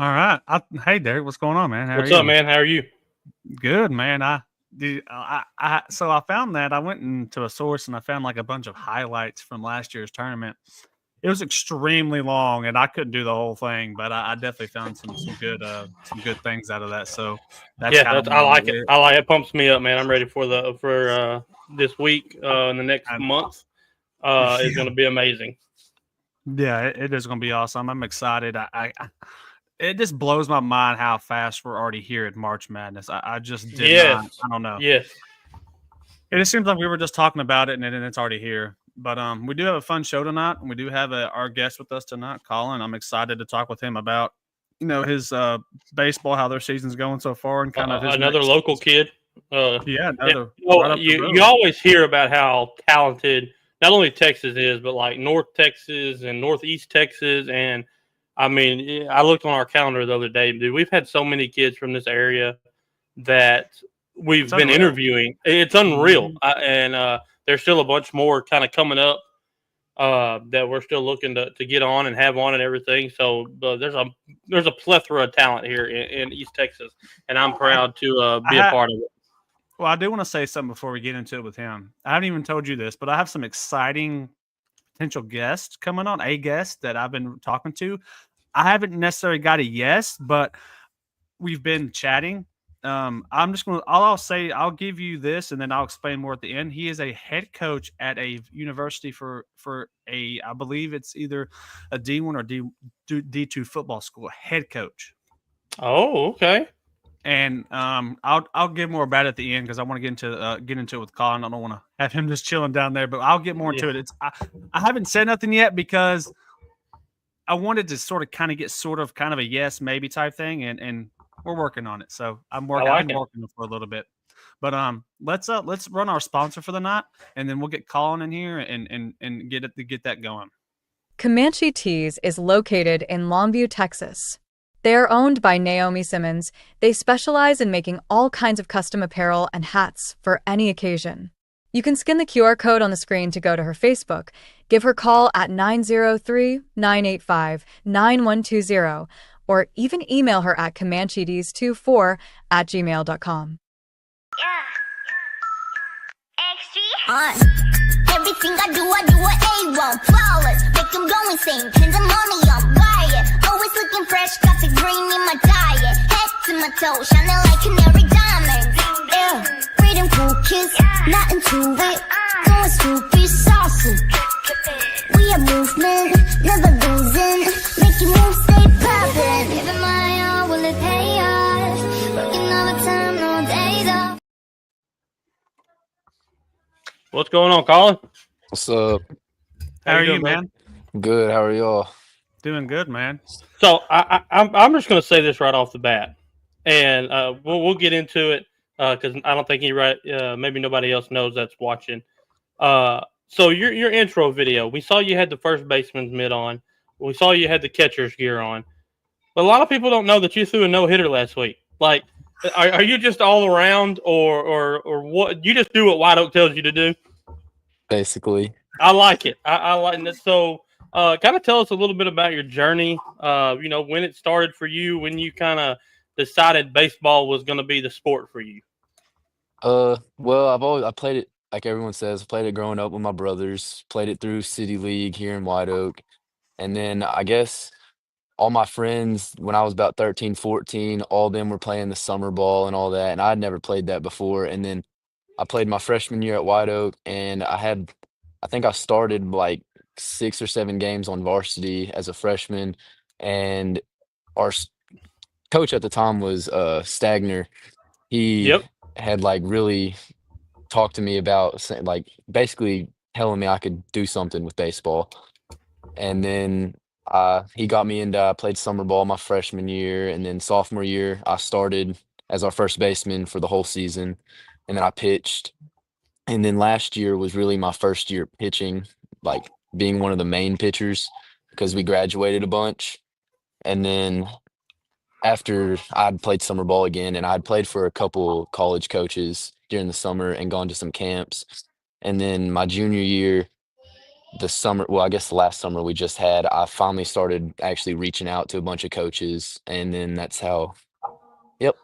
All right. Hey, Derek, what's going on, man? How are What's up, you? man? How are you? Good, man. So I found that I went into a source and I found like a bunch of highlights from last year's tournament. It was extremely long, and I couldn't do the whole thing, but I definitely found some good things out of that. So that's Yeah, kind of I what I'm like it. gonna. I like it. Pumps me up, man. I'm ready for this week and the next I, month. Is yeah, going to be amazing. yeah, it is gonna be awesome. I'm excited. It just blows my mind how fast we're already here at March Madness. I just did not. Yes, I don't know. yes. It just seems like we were just talking about it, and then it's already here. But we do have a fun show tonight, and we do have our guest with us tonight, Collin. I'm excited to talk with him about his baseball, how their season's going so far, and kind of his Another next. local kid. Yeah, Yeah, another right up the you road. always hear about how talented not only Texas is, but like North Texas and Northeast Texas. And I mean, I looked on our calendar the other day, dude. We've had so many kids from this area that It's we've been unreal. interviewing. It's unreal, Hmm. and there's still a bunch more kind of coming up that we're still looking to get on and have on and everything. So there's a plethora of talent here in East Texas, and I'm I, proud to I be a ha- part of it. well, I do want to say something before we get into it with him. I haven't even told you this, but I have some exciting potential guests coming on. A guest that I've been talking to. I haven't necessarily got a yes, but we've been chatting. I'm just going to, all I'll say, I'll give you this and then I'll explain more at the end. He is a head coach at a university for I believe it's either a D1 or D2 football school, head coach. Oh, okay. And I'll get more about it at the end because I want to get into it with Colin. I don't want to have him just chilling down there, but I'll get more Yeah. into it. I haven't said nothing yet because I wanted to sort of kind of get kind of a yes maybe type thing, and we're working on it. So I I've like been it. working for a little bit, but let's run our sponsor for the night, and then we'll get Colin in here and get that going. Comanche Teas is located in Longview, Texas. They are owned by Naomi Simmons. They specialize in making all kinds of custom apparel and hats for any occasion. You can scan the QR code on the screen to go to her Facebook, give her call at 903-985-9120, or even email her at comanchetees24@gmail.com. Everything I do A1 flawless. Make them go insane. Pandemonium, buy it. Always looking fresh, got the green in my diet. Head to my toe, shining like canary diamonds. Yeah, freedom cool kiss, nothing to it. Going stupid, saucy. We are movement, never losing. Making moves, stay poppin'. Giving my all, will it pay off? Working overtime, no days off. What's going on, Colin? What's up? How are you, doing, brother? man? Good. How are y'all? Doing good, man. So I'm just going to say this right off the bat, and we'll get into it because I don't think maybe nobody else knows that's watching. So your intro video, we saw you had the first baseman's mitt on, we saw you had the catcher's gear on, but a lot of people don't know that you threw a no hitter last week. Like, are you just all around, or what? You just do what White Oak tells you to do. Basically. I like it. I like it. So, kind of tell us a little bit about your journey. When it started for you, when you kind of decided baseball was going to be the sport for you. Well, I played it like everyone says. I played it growing up with my brothers. Played it through City League here in White Oak, and then I guess all my friends when I was about 13, 14, all of them were playing the summer ball and all that, and I'd never played that before. And then I played my freshman year at White Oak, and I think I started like 6 or 7 games on varsity as a freshman, and our coach at the time was Stagner. He Yep. had like really talked to me about like basically telling me I could do something with baseball. And then he got me into I played summer ball my freshman year, and then sophomore year I started as our first baseman for the whole season, and then I pitched. And then last year was really my first year pitching, like being one of the main pitchers because we graduated a bunch. And then after I'd played summer ball again, and I'd played for a couple college coaches during the summer and gone to some camps. And then my junior year, the summer, well, I guess the last summer we just had, I finally started actually reaching out to a bunch of coaches, and then that's how, yep,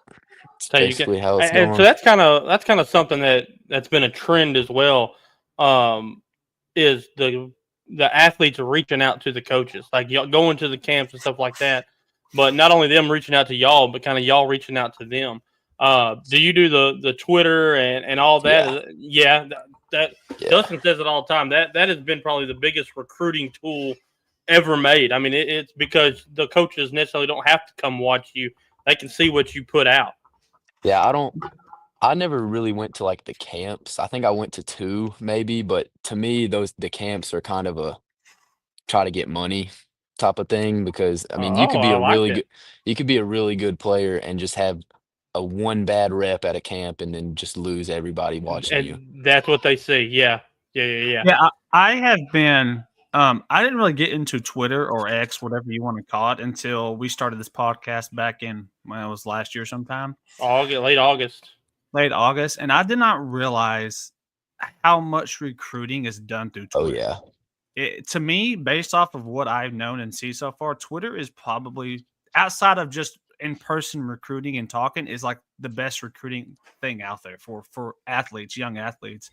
it's So you get, basically how it's and so going. that's kind of something that's been a trend as well. Is the athletes reaching out to the coaches, like y'all going to the camps and stuff like that. But not only them reaching out to y'all, but kind of y'all reaching out to them. Do you do the Twitter and all that? Yeah, Yeah, that yeah, Dustin says it all the time. That has been probably the biggest recruiting tool ever made. I mean, it's because the coaches necessarily don't have to come watch you; they can see what you put out. yeah. I never really went to like the camps. I think I went to two maybe, but to me, the camps are kind of a try to get money type of thing because I mean, Oh, I like it. you could be a really good player and just have a one bad rep at a camp and then just lose everybody watching you. And that's what they see. Yeah, yeah, yeah, yeah. Yeah, I have been. I didn't really get into Twitter or X, whatever you want to call it, until we started this podcast back in when it was last year sometime, Late August. late August, and I did not realize how much recruiting is done through Oh Twitter. yeah. To me, based off of what I've known and see so far, Twitter is probably outside of just in-person recruiting and talking is like the best recruiting thing out there for athletes, young athletes.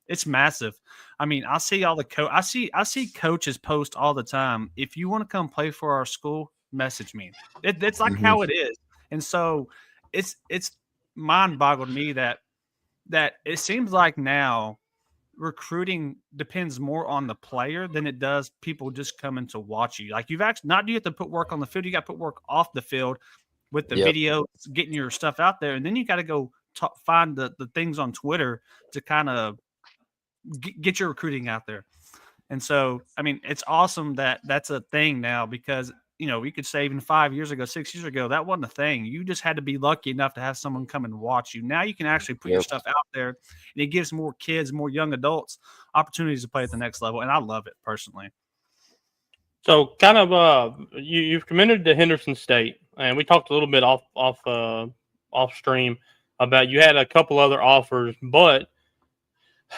It's massive. I mean, I see all the I see coaches post all the time. If you want to come play for our school, message me. It's like Hmm. how it is, and so it's mind boggled me that it seems like now recruiting depends more on the player than it does people just coming to watch you. Like you've actually not do you have to put work on the field, you got to put work off the field with the Yep. videos, getting your stuff out there, and then you got to go find the things on Twitter to kind of get your recruiting out there. And so, I mean, it's awesome that that's a thing now because we could say even 5 years ago, 6 years ago, that wasn't a thing. You just had to be lucky enough to have someone come and watch you. Now you can actually put your Yep. stuff out there, and it gives more kids, more young adults opportunities to play at the next level. And I love it personally. So, kind of, you've committed to Henderson State, and we talked a little bit off stream about you had a couple other offers, but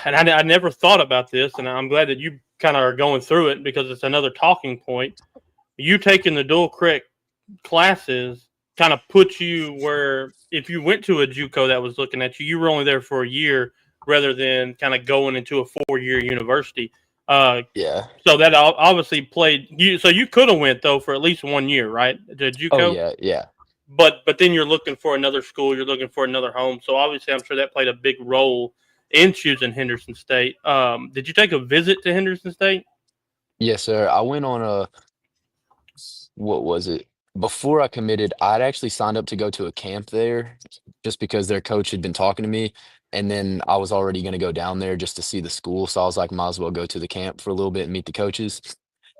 and I never thought about this, and I'm glad that you kind of are going through it because it's another talking point. You taking the dual credit classes kind of puts you where if you went to a JUCO that was looking at you, you were only there for a year rather than kind of going into a 4-year university. Yeah. So that obviously played you. So you could have went though for at least 1 year, right? To Oh JUCO, yeah. Yeah. but then you're looking for another school. You're looking for another home. So obviously, I'm sure that played a big role in choosing Henderson State. Did you take a visit to Henderson State? Yes, sir. I went on a what was it? Before I committed, I'd actually signed up to go to a camp there just because their coach had been talking to me. And then I was already going to go down there just to see the school. So I was like, might as well go to the camp for a little bit and meet the coaches.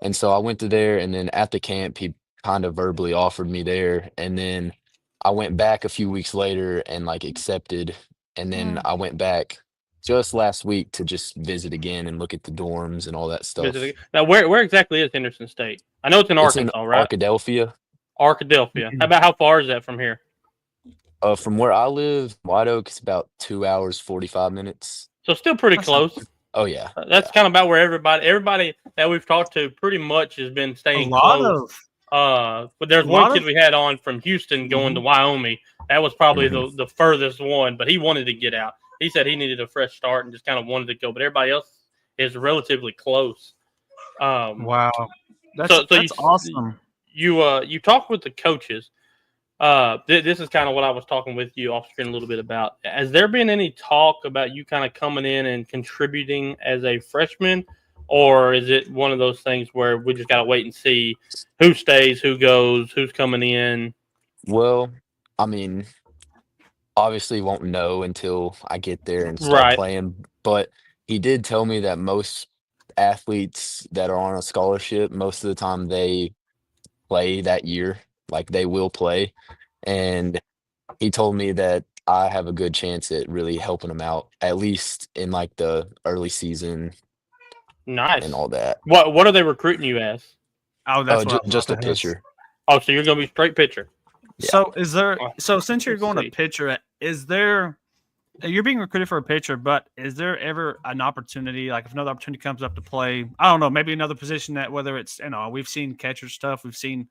And so I went to there. And then at the camp, he kind of verbally offered me there. And then I went back a few weeks later and like accepted. And then I went back just last week to just visit again and look at the dorms and all that stuff. Now, where exactly is Henderson State? I know it's in It's in Arkansas, right? Arkadelphia. Arkadelphia. How far is that from here? From where I live, White Oak is about 2 hours, 45 minutes. So still pretty That's not close. Oh, yeah. That's kind of about where everybody that we've talked to pretty much has been A staying lot close. of But there's a one lot kid of we had on from Houston going to Wyoming. That was probably the furthest one, but he wanted to get out. He said he needed a fresh start and just kind of wanted to go. But everybody else is relatively close. wow. So That's awesome. you talk with the coaches. This is kind of what I was talking with you off screen a little bit about. Has there been any talk about you kind of coming in and contributing as a freshman, or is it one of those things where we just got to wait and see who stays, who goes, who's coming in? Well, I mean, obviously won't know until I get there and start Right. playing. But he did tell me that most athletes that are on a scholarship, most of the time they play that year. Like they will play. And he told me that I have a good chance at really helping him out, at least in like the early season Nice. and all that. What are they recruiting you as? Oh, that's what I was Just a about to ask. pitcher. Oh, so you're going to be straight pitcher. Yeah. So is there? So since you're Let's going see. to pitcher, is there? you're being recruited for a pitcher, but is there ever an opportunity, like if another opportunity comes up to play, I don't know, maybe another position that whether it's, we've seen catcher stuff, we've seen,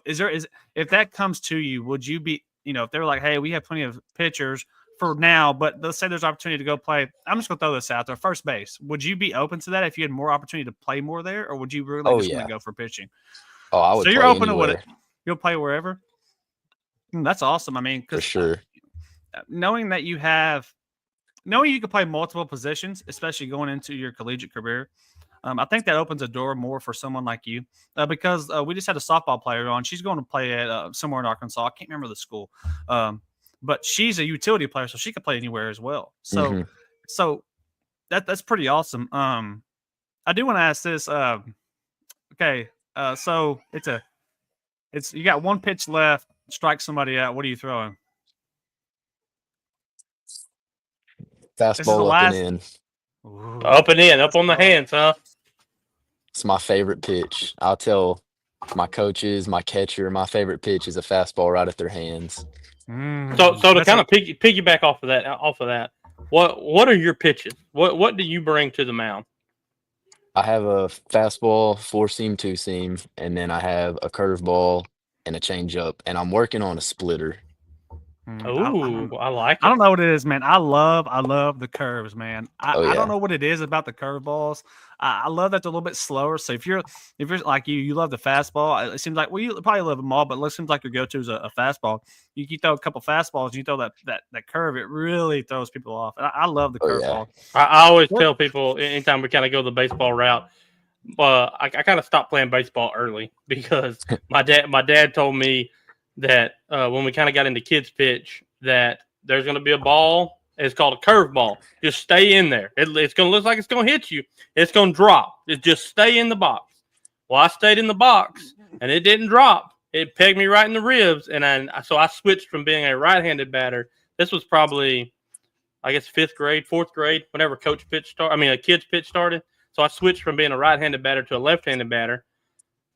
is if that comes to you, would you be, if they're like, hey, we have plenty of pitchers for now, but let's say there's opportunity to go play. I'm just gonna throw this out there, first base. Would you be open to that if you had more opportunity to play more there, or would you really Oh just want to yeah. go for pitching? Oh, I So would you're play open to what anywhere you'll play wherever. That's awesome. I mean, for because sure. knowing that you have knowing you can play multiple positions, especially going into your collegiate career, I think that opens a door more for someone like you. Because we just had a softball player on. She's going to play at somewhere in Arkansas. I can't remember the school, but she's a utility player, so she can play anywhere as well. So, hmm so that's pretty awesome. I do want to ask this. Okay, so it's you got one pitch left. Strike somebody out. What are you throwing? This is the Fastball up and last. in. Ooh, Up and in, up on the fastball. hands, huh? It's my favorite pitch. I'll tell my coaches, my catcher, my favorite pitch is a fastball right at their hands. So to That's kind of piggyback off of that, what are your pitches? What do you bring to the mound? I have a fastball, four seam, two seam, and then I have a curveball and a changeup, and I'm working on a splitter. Ooh, I like I it. don't know what it is, man. I love the curves, man. Oh I don't yeah. know what it is about the curveballs. I love that they're a little bit slower. So if you're like you love the fastball. It seems like you probably love them all, but it seems like your go-to is a fastball. You throw a couple fastballs, you throw that curve, it really throws people off. And I love the Oh yeah. curveball. I always What? tell people anytime we kind of go the baseball route, I kind of stopped playing baseball early because my dad told me that when we kind of got into kids pitch that there's going to be a ball. It's called a curve ball. Just stay in there. It's going to look like it's going to hit you. It's going to drop. Just stay in the box. Well, I stayed in the box and it didn't drop. It pegged me right in the ribs, and so I switched from being a right-handed batter. This was probably, I guess, fifth grade, fourth grade, whenever a kid's pitch started. So I switched from being a right-handed batter to a left-handed batter.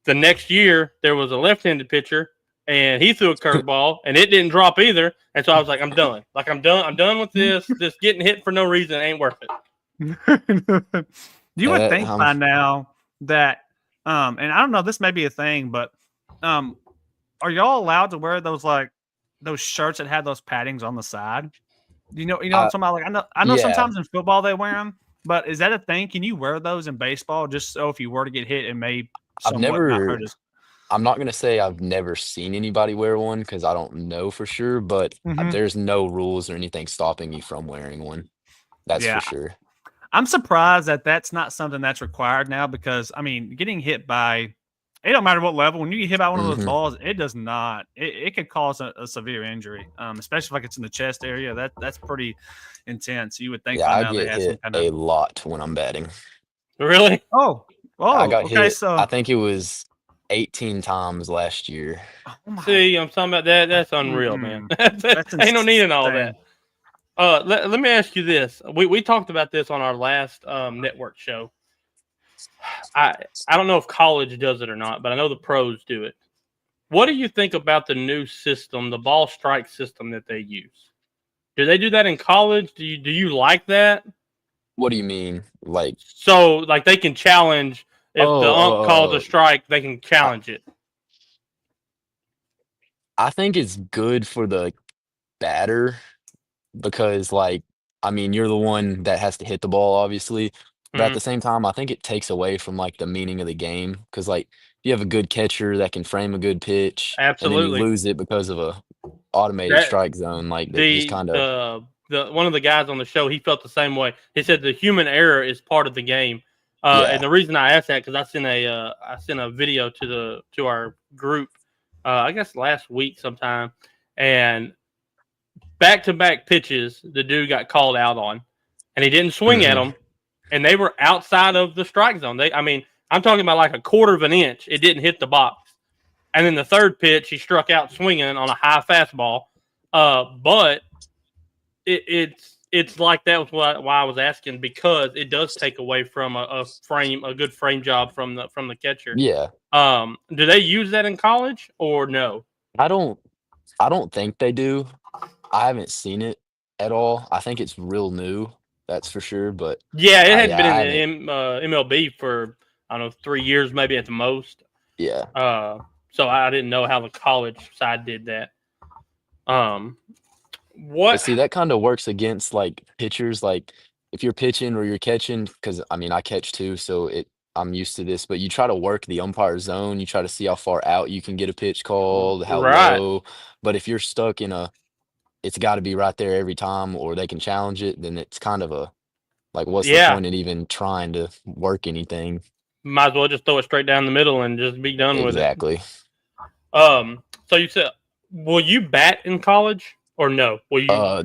The next year, there was a left-handed pitcher, and he threw a curveball, and it didn't drop either. And so I was like, I'm done. I'm done. I'm done with this. This getting hit for no reason ain't worth it. You would think I'm by now that, and I don't know, this may be a thing, but are y'all allowed to wear those shirts that have those paddings on the side? You know what I'm talking about? Like I know yeah. sometimes in football they wear them, but is that a thing? Can you wear those in baseball just so if you were to get hit, it may I've somewhat not never hurt us? I'm not gonna say I've never seen anybody wear one because I don't know for sure, but Mhm. there's no rules or anything stopping me from wearing one. That's for Yeah, sure. I'm surprised that that's not something that's required now because I mean, getting hit by it don't matter what level. When you get hit by one of those hmm balls, it does not. It could cause a severe injury, especially if like it's in the chest area. That's pretty intense. You would think Yeah, by I now they get had some hit kind of. a lot when I'm batting. Really? Oh, I got okay. hit, I So, think it was 18 times last year. oh my, See, I'm talking about that. That's unreal, man. that's Ain't no need in all insane. that. Let me ask you this. We talked about this on our last network show. I don't know if college does it or not, but I know the pros do it. What do you think about the new system, the ball strike system that they use? Do they do that in college? Do you like that? What do you mean? Like, So like they can challenge if the ump calls a oh, strike, they can I, challenge it. I think it's good for the batter because, like, I mean, you're the one that has to hit the ball, obviously. But at Hmm. the same time, I think it takes away from like the meaning of the game because, like, if you have a good catcher that can frame a good pitch, and then you Absolutely. lose it because of a automated That strike zone, like that just the kind of the the one of the guys on the show, he felt the same way. He said the human error is part of the game. And yeah. the reason I asked that because I sent a video to our group, I guess last week sometime, and back to back pitches the dude got called out on, and he didn't swing at hmm them, and they were outside of the strike zone. I'm talking about like a quarter of an inch. It didn't hit the box, and then the third pitch he struck out swinging on a high fastball. But it's like that was why I was asking because it does take away from a good frame job from the catcher. Yeah. Do they use that in college or no? I don't I don't think they do. I haven't seen it. at all. I think it's real new, that's for sure. But Yeah, it hadn't yeah, been I in haven't. the MLB for I don't know 3 years maybe at the most. Yeah, So I didn't know how the college side did that. Um, but what? see, that kind of works against like pitchers. Like if you're pitching or you're catching, because I mean I catch too, so I'm used to this. But you try to work the umpire zone. You try to see how far out you can get a pitch called, how Right. low. But if you're stuck in a, it's got to be right there every time, or they can challenge it. Then it's kind of a like, what's the Yeah. point in even trying to work anything? Might as well just throw it straight down the middle and just be done with it. Exactly. So you said, will you bat in college or no? Will you?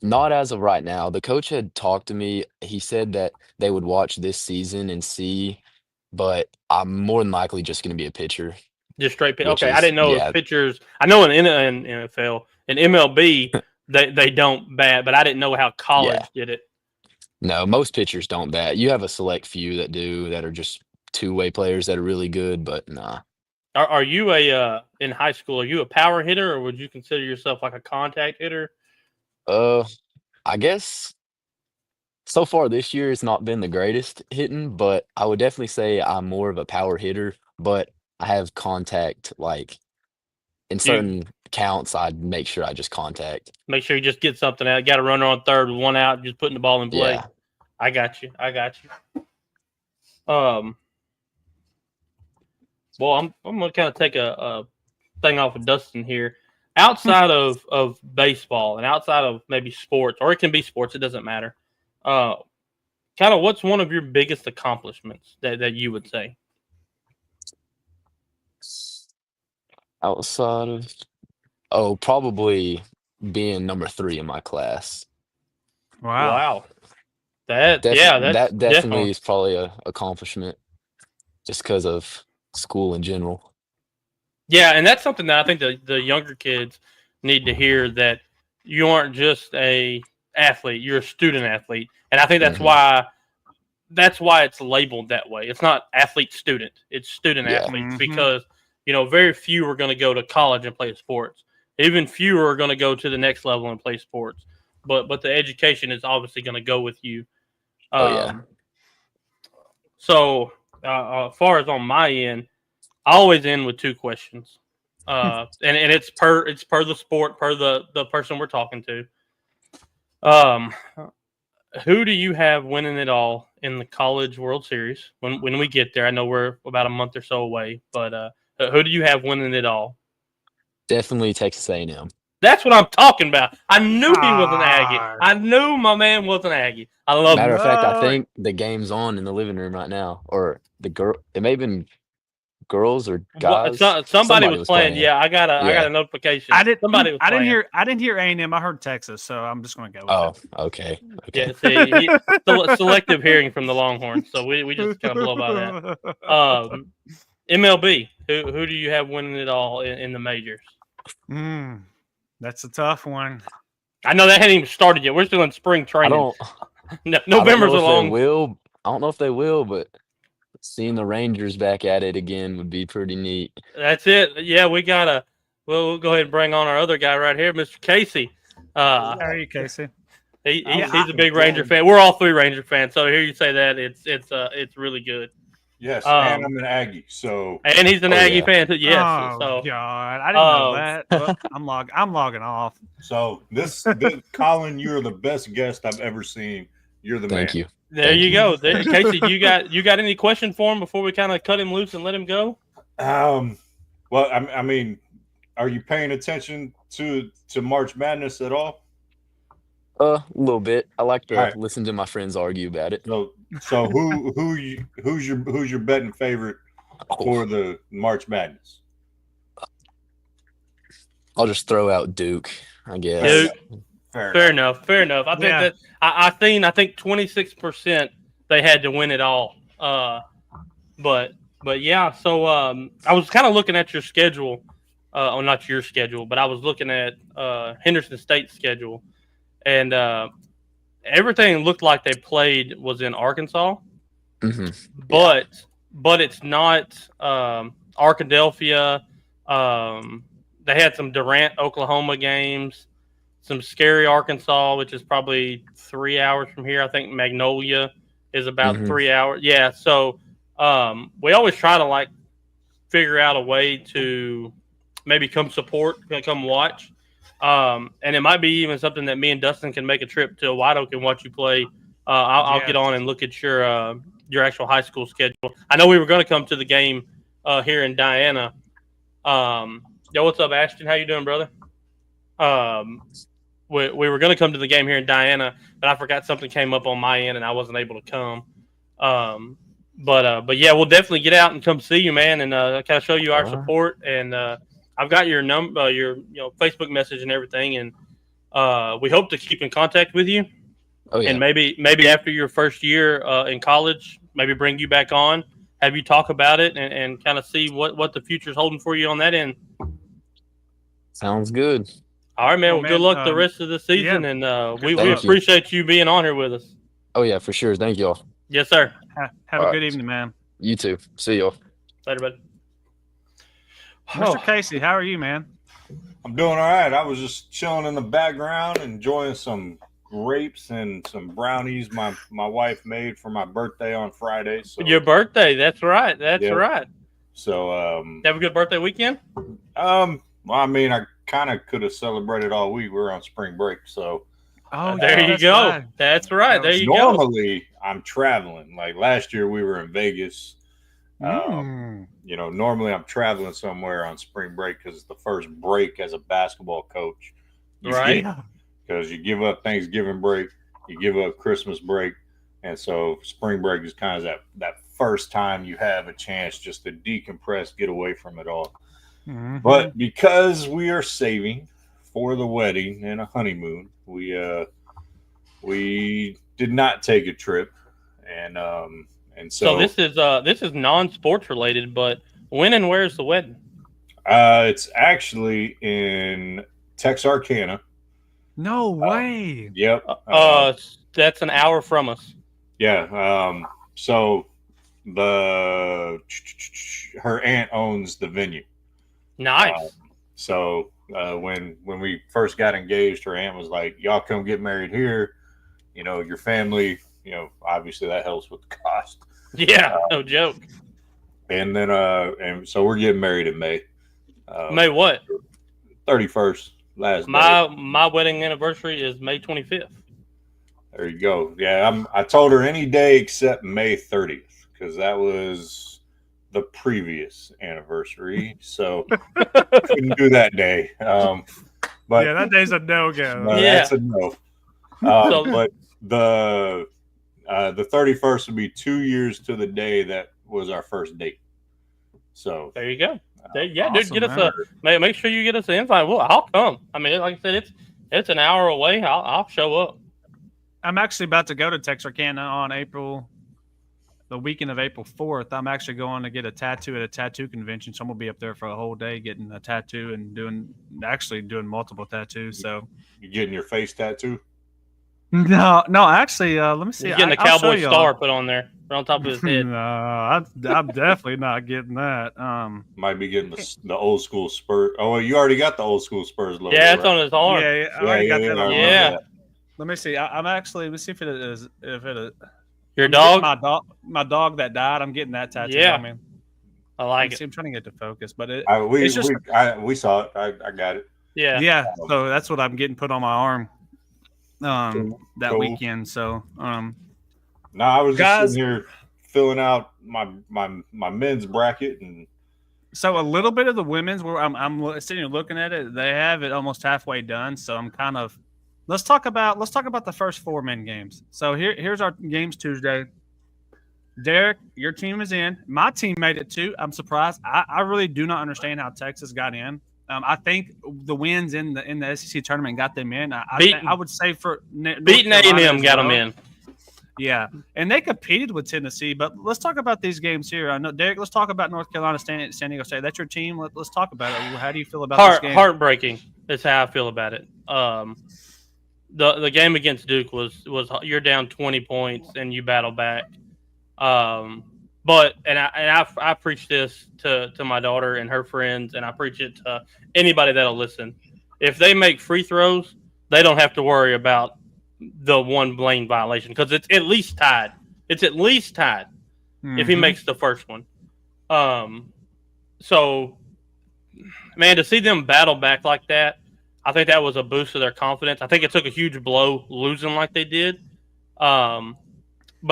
Not as of right now. The coach had talked to me. He said that they would watch this season and see, but I'm more than likely just going to be a pitcher, Just straight pitch. which Okay, I is didn't know if yeah, pitchers. I know in NFL and MLB they don't bat, but I didn't know how yeah. college did it. No, most pitchers don't bat. You have a select few that do that are just two-way players that are really good, but nah. Are you a in high school? Are you a power hitter, or would you consider yourself like a contact hitter? Uh, I guess so far this year it's not been the greatest hitting, but I would definitely say I'm more of a power hitter, but I have contact like in You certain counts, I'd make sure I just contact. make sure you just get something out. Got a runner on third with one out, just putting the ball in play. Yeah. I got you. I got you. Well, I'm gonna kind of take a thing off of Dustin here. Outside of baseball and outside of maybe sports, or it can be sports, it doesn't matter. Kind of what's one of your biggest accomplishments that you would say? Outside of probably being number 3 in my class. Wow. That's That definitely definitely. is probably a accomplishment just because of school in general. Yeah, and that's something that I think the younger kids need to hear, that you aren't just a athlete, you're a student athlete. And I think Mhm. that's why it's labeled that way. It's not athlete student, it's student Yeah. athletes, Mhm. because very few are going to go to college and play sports. Even fewer are going to go to the next level and play sports. But the education is obviously going to go with you. Oh, yeah. So as far as on my end, I always end with 2 questions, and it's per the sport, per the person we're talking to. Um, who do you have winning it all in the College World Series when we get there? I know we're about a month or so away, but who do you have winning it all? Definitely Texas A&M. That's what I'm talking about. I knew he was an Aggie. Ah. I knew my man was an Aggie. I love Matter him. of fact, I No. think the game's on in the living room right now, or the girl. It may have been girls or guys. Somebody was playing. Yeah, I got Yeah. a notification. I didn't. Somebody was I didn't playing. hear. I didn't hear A&M. I heard Texas, so I'm just going to go with Oh, it. okay. Yeah, see, selective hearing from the Longhorns, so we just kind of blow by that. MLB, who do you have winning it all in the majors? That's a tough one. I know that hadn't even started yet. We're still in spring I training. don't. November's I a don't know if long. they will. I don't know if they will, but seeing the Rangers back at it again would be pretty neat. That's it. Yeah, we'll go ahead and bring on our other guy right here, Mr. Casey. How are you, Casey? He's Yeah, a big Ranger fan. We're all 3 Ranger fans, so to hear you say that, it's really good. Yes, and I'm an Aggie, so And he's an Oh, Aggie yeah. fan too. Yes. Oh So God, I didn't know that. Well, I'm logging off. this Colin, you're the best guest I've ever seen. You're the Thank man. you. there Thank you you. go. Casey, you got any question for him before we kind of cut him loose and let him go? Well, I mean, are you paying attention to March Madness at all? A little bit. I like to All right. listen to my friends argue about it. So who's your betting favorite for the March Madness? I'll just throw out Duke, I guess. Duke. Fair Fair enough. I think Yeah. that I think 26% they had to win it all. But yeah. So I was kind of looking at your schedule. Not your schedule, but I was looking at Henderson State's schedule, and everything looked like they played was in Arkansas. hmm But it's not Arkadelphia. They had some Durant, Oklahoma games. some scary Arkansas, which is probably 3 hours from here. I think Magnolia is about 3 hours. Yeah, so we always try to like figure out a way to maybe come support, come watch. And it might be even something that me and Dustin can make a trip to White Oak and watch you play. I'll get on and look at your actual high school schedule. I know we were going to come to the game here in Diana. Yo, what's up, Ashton? How you doing, brother? We were going to come to the game here in Diana, but I forgot something came up on my end and I wasn't able to come. But yeah, we'll definitely get out and come see you, man, and kind of show you our support. And I've got your number, your Facebook message and everything, and we hope to keep in contact with you. Oh yeah. And maybe after your first year in college, maybe bring you back on, have you talk about it, and kind of see what the future's holding for you on that end. Sounds good. All right, man. Well, good luck the rest of the season, and we appreciate you being on here with us. Oh yeah, for sure. Thank y'all. Yes, sir. Have a good evening, man. You too. See y'all. Later, bud. Mr. Casey, how are you, man? I'm doing all right. I was just chilling in the background, enjoying some grapes and some brownies my wife made for my birthday on Friday. So your birthday? That's right. That's right. So have a good birthday weekend. Well, I mean, I kind of could have celebrated all week. We're on spring break, so. There you go. Fine. That's right. There you go. Normally, I'm traveling. Like last year, we were in Vegas. Normally I'm traveling somewhere on spring break because it's the first break as a basketball coach. Right. Because you give up Thanksgiving break, you give up Christmas break, and so spring break is kind of that first time you have a chance just to decompress, get away from it all. Mm-hmm. But because we are saving for the wedding and a honeymoon, we did not take a trip, and so this is non-sports related, but when and where is the wedding? It's actually in Texarkana. No way. Yep. That's an hour from us. Yeah. So her aunt owns the venue. Nice. So when we first got engaged, her aunt was like, "Y'all come get married here. Your family. Obviously that helps with the cost." Yeah, no joke. And then and so we're getting married in May. May what? 31st. Last my wedding anniversary is May 25th. There you go. Yeah, I told her any day except May 30th because that was the previous anniversary, so couldn't do that day. But yeah, that day's a no-go. That's a no. But the 31st will be 2 years to the day that was our first date. So there you go. Awesome, dude, get us make sure you get us an invite. Well, I'll come. I mean, like I said, it's an hour away. I'll show up. I'm actually about to go to Texarkana on the weekend of April 4th. I'm actually going to get a tattoo at a tattoo convention. So I'm gonna be up there for a whole day getting a tattoo and doing multiple tattoos. So you getting your face tattoo? No. Actually, let me see. He's getting a cowboy star put on there, right on top of his head. No, I'm definitely not getting that. Might be getting the old school Spurs. Oh, well, you already got the old school Spurs logo. Yeah, it's on his arm. Yeah, I already got that on. Yeah. Let me see. I'm actually. Let me see if it is. Your dog. My dog that died. I'm getting that tattoo. Yeah. I mean, I like it. I'm trying to get to focus, but we saw it. I got it. Yeah. Yeah. So that's what I'm getting put on my arm. That weekend. So no, I was just sitting here filling out my men's bracket, and so a little bit of the women's where I'm sitting here looking at it, they have it almost halfway done. So I'm kind of let's talk about the first 4 men games. So here's our games Tuesday. Derek, your team is in. My team made it too. I'm surprised. I really do not understand how Texas got in. I think the wins in the SEC tournament got them in. I would say for beating A&M got them in. Yeah, and they competed with Tennessee. But let's talk about these games here. I know, Derek. Let's talk about North Carolina, San Diego State. That's your team. Let's talk about it. How do you feel about this game? Heartbreaking. That's how I feel about it. The game against Duke was you're down 20 points and you battle back. But I preach this to my daughter and her friends, and I preach it to anybody that'll listen. If they make free throws, they don't have to worry about the one lane violation because it's at least tied. It's at least tied if he makes the first one. So, man, to see them battle back like that, I think that was a boost to their confidence. I think it took a huge blow losing like they did. But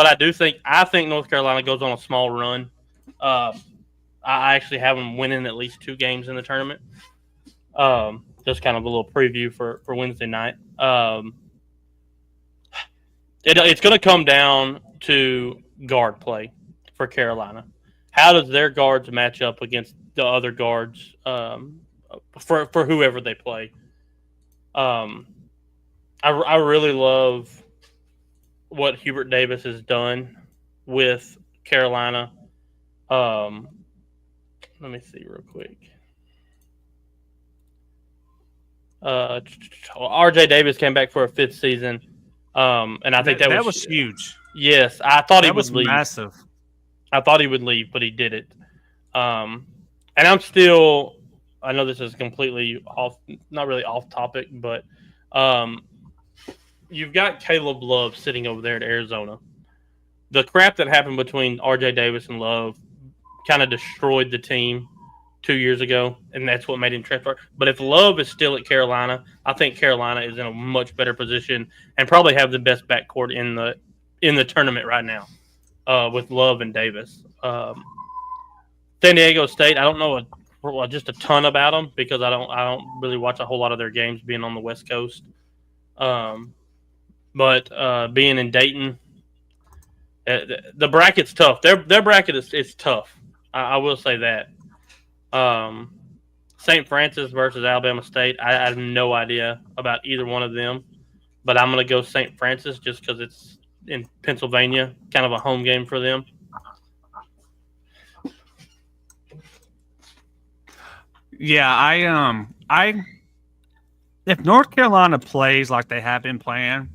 I think North Carolina goes on a small run. I actually have them winning at least 2 games in the tournament. Just kind of a little preview for Wednesday night. It's going to come down to guard play for Carolina. How does their guards match up against the other guards for whoever they play? I really love what Hubert Davis has done with Carolina. Let me see real quick. RJ Davis came back for a 5th season, and I think that was huge. Yes, I thought he would leave. Massive. I thought he would leave, but he did it. And I'm still. I know this is completely off, not really off topic, but you've got Caleb Love sitting over there at Arizona. The crap that happened between RJ Davis and Love kind of destroyed the team 2 years ago, and that's what made him transfer. But if Love is still at Carolina, I think Carolina is in a much better position and probably have the best backcourt in the tournament right now with Love and Davis. San Diego State, I don't know just a ton about them because I don't really watch a whole lot of their games being on the West Coast. But being in Dayton, the bracket's tough. Their bracket is tough. I will say that. St. Francis versus Alabama State. I have no idea about either one of them, but I'm going to go St. Francis just because it's in Pennsylvania, kind of a home game for them. Yeah, if North Carolina plays like they have been playing,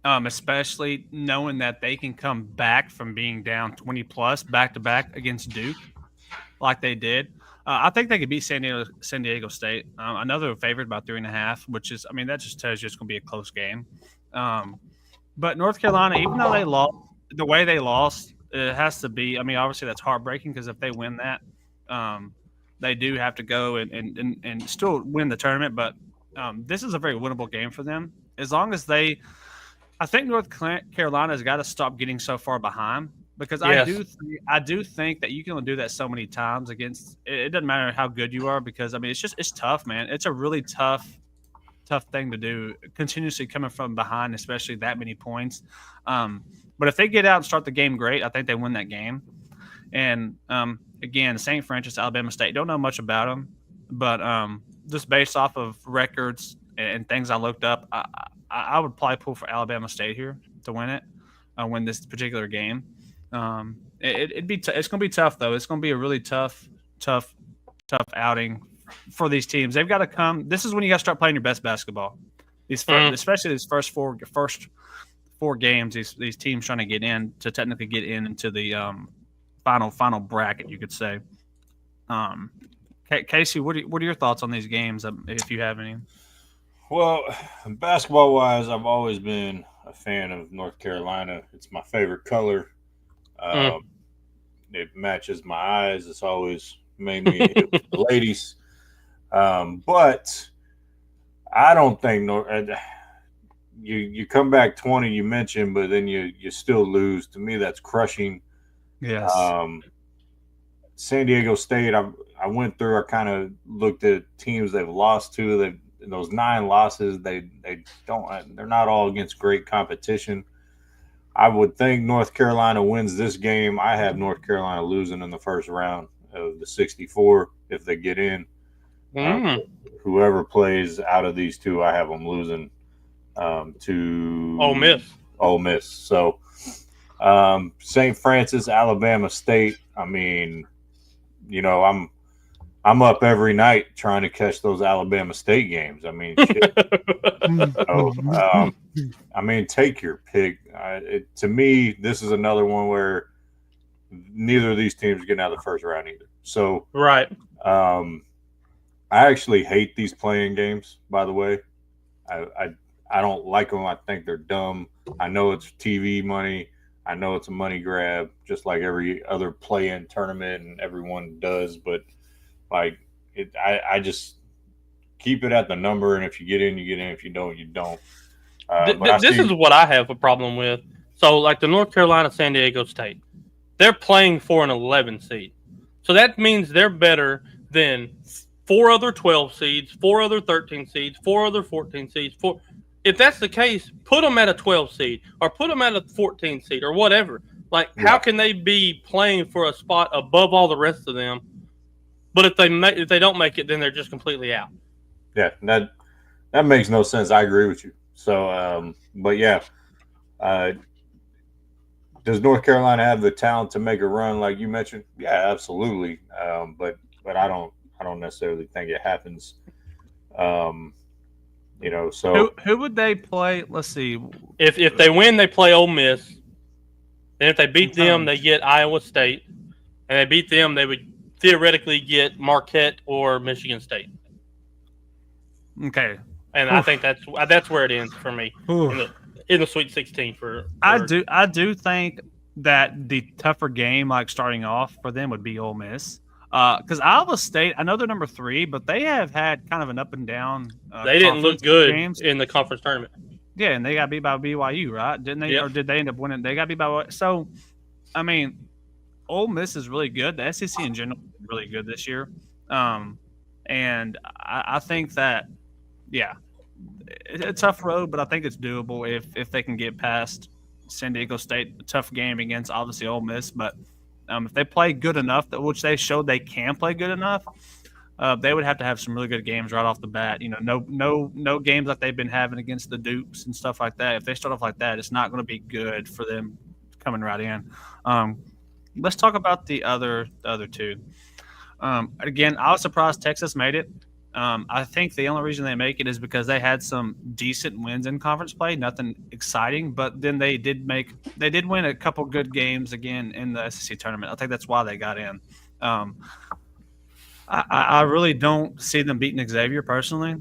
especially knowing that they can come back from being down 20 plus back to back against Duke, like they did, I think they could beat San Diego State. I know they're favored by 3.5, which is, that just tells you it's going to be a close game. But North Carolina, even though they lost, the way they lost, it has to be. Obviously that's heartbreaking because if they win that, they do have to go and still win the tournament. But this is a very winnable game for them as long as they. I think North Carolina has got to stop getting so far behind. Because yes. I do think that you can only do that so many times against. It doesn't matter how good you are because it's tough, man. It's a really tough thing to do. Continuously coming from behind, especially that many points. But if they get out and start the game great, I think they win that game. And again, St. Francis, Alabama State. Don't know much about them, but just based off of records and things I looked up, I would probably pull for Alabama State here to win it, win this particular game. It's going to be tough though. It's going to be a really tough outing for these teams. They've got to come. This is when you got to start playing your best basketball. Especially these first four games. These teams trying to get into the final bracket, you could say. Casey, what are your thoughts on these games, if you have any? Well, basketball wise, I've always been a fan of North Carolina. It's my favorite color. It matches my eyes. It's always made me hit with the ladies. But I don't think you come back 20, you mentioned, but then you still lose. To me, that's crushing. Yes. San Diego State, I went through, I kind of looked at teams they've lost to. Those 9 losses, they're not all against great competition. I would think North Carolina wins this game. I have North Carolina losing in the first round of the 64 if they get in. Whoever plays out of these two, I have them losing to Ole Miss. So St. Francis, Alabama State. I'm up every night trying to catch those Alabama State games. Take your pick. To me, this is another one where neither of these teams are getting out of the first round either. So, right. I actually hate these playing games. By the way, I don't like them. I think they're dumb. I know it's TV money. I know it's a money grab, just like every other play-in tournament and everyone does. But like I just keep it at the number, and if you get in, you get in. If you don't, you don't. This is what I have a problem with. So, like the North Carolina San Diego State, they're playing for an 11 seed. So that means they're better than 4 other 12 seeds, 4 other 13 seeds, 4 other 14 seeds. If that's the case, put them at a 12 seed or put them at a 14 seed or whatever. Like, how can they be playing for a spot above all the rest of them? But if they don't make it, then they're just completely out. Yeah, that makes no sense. I agree with you. So, but yeah, does North Carolina have the talent to make a run like you mentioned? Yeah, absolutely. But I don't necessarily think it happens. So who would they play? Let's see. If they win, they play Ole Miss. And if they beat them, they get Iowa State. And they beat them, they would theoretically get Marquette or Michigan State. Okay. And I think that's where it ends for me in the Sweet 16 for I do think that the tougher game, like starting off for them, would be Ole Miss. Because Iowa State, I know they're number 3, but they have had kind of an up and down. They didn't look good in the conference tournament. Yeah, and they got beat by BYU, right? Didn't they? Yep. Or did they end up winning? They got beat by what? So, I mean, Ole Miss is really good. The SEC in general is really good this year. And I think that, yeah, it's a tough road, but I think it's doable if they can get past San Diego State. A tough game against, obviously, Ole Miss. But if they play good enough, which they showed they can play good enough, they would have to have some really good games right off the bat. No games like they've been having against the Dukes and stuff like that. If they start off like that, it's not going to be good for them coming right in. Let's talk about the other two. Again, I was surprised Texas made it. I think the only reason they make it is because they had some decent wins in conference play, nothing exciting, but then they did win a couple good games again in the SEC tournament. I think that's why they got in. I really don't see them beating Xavier personally.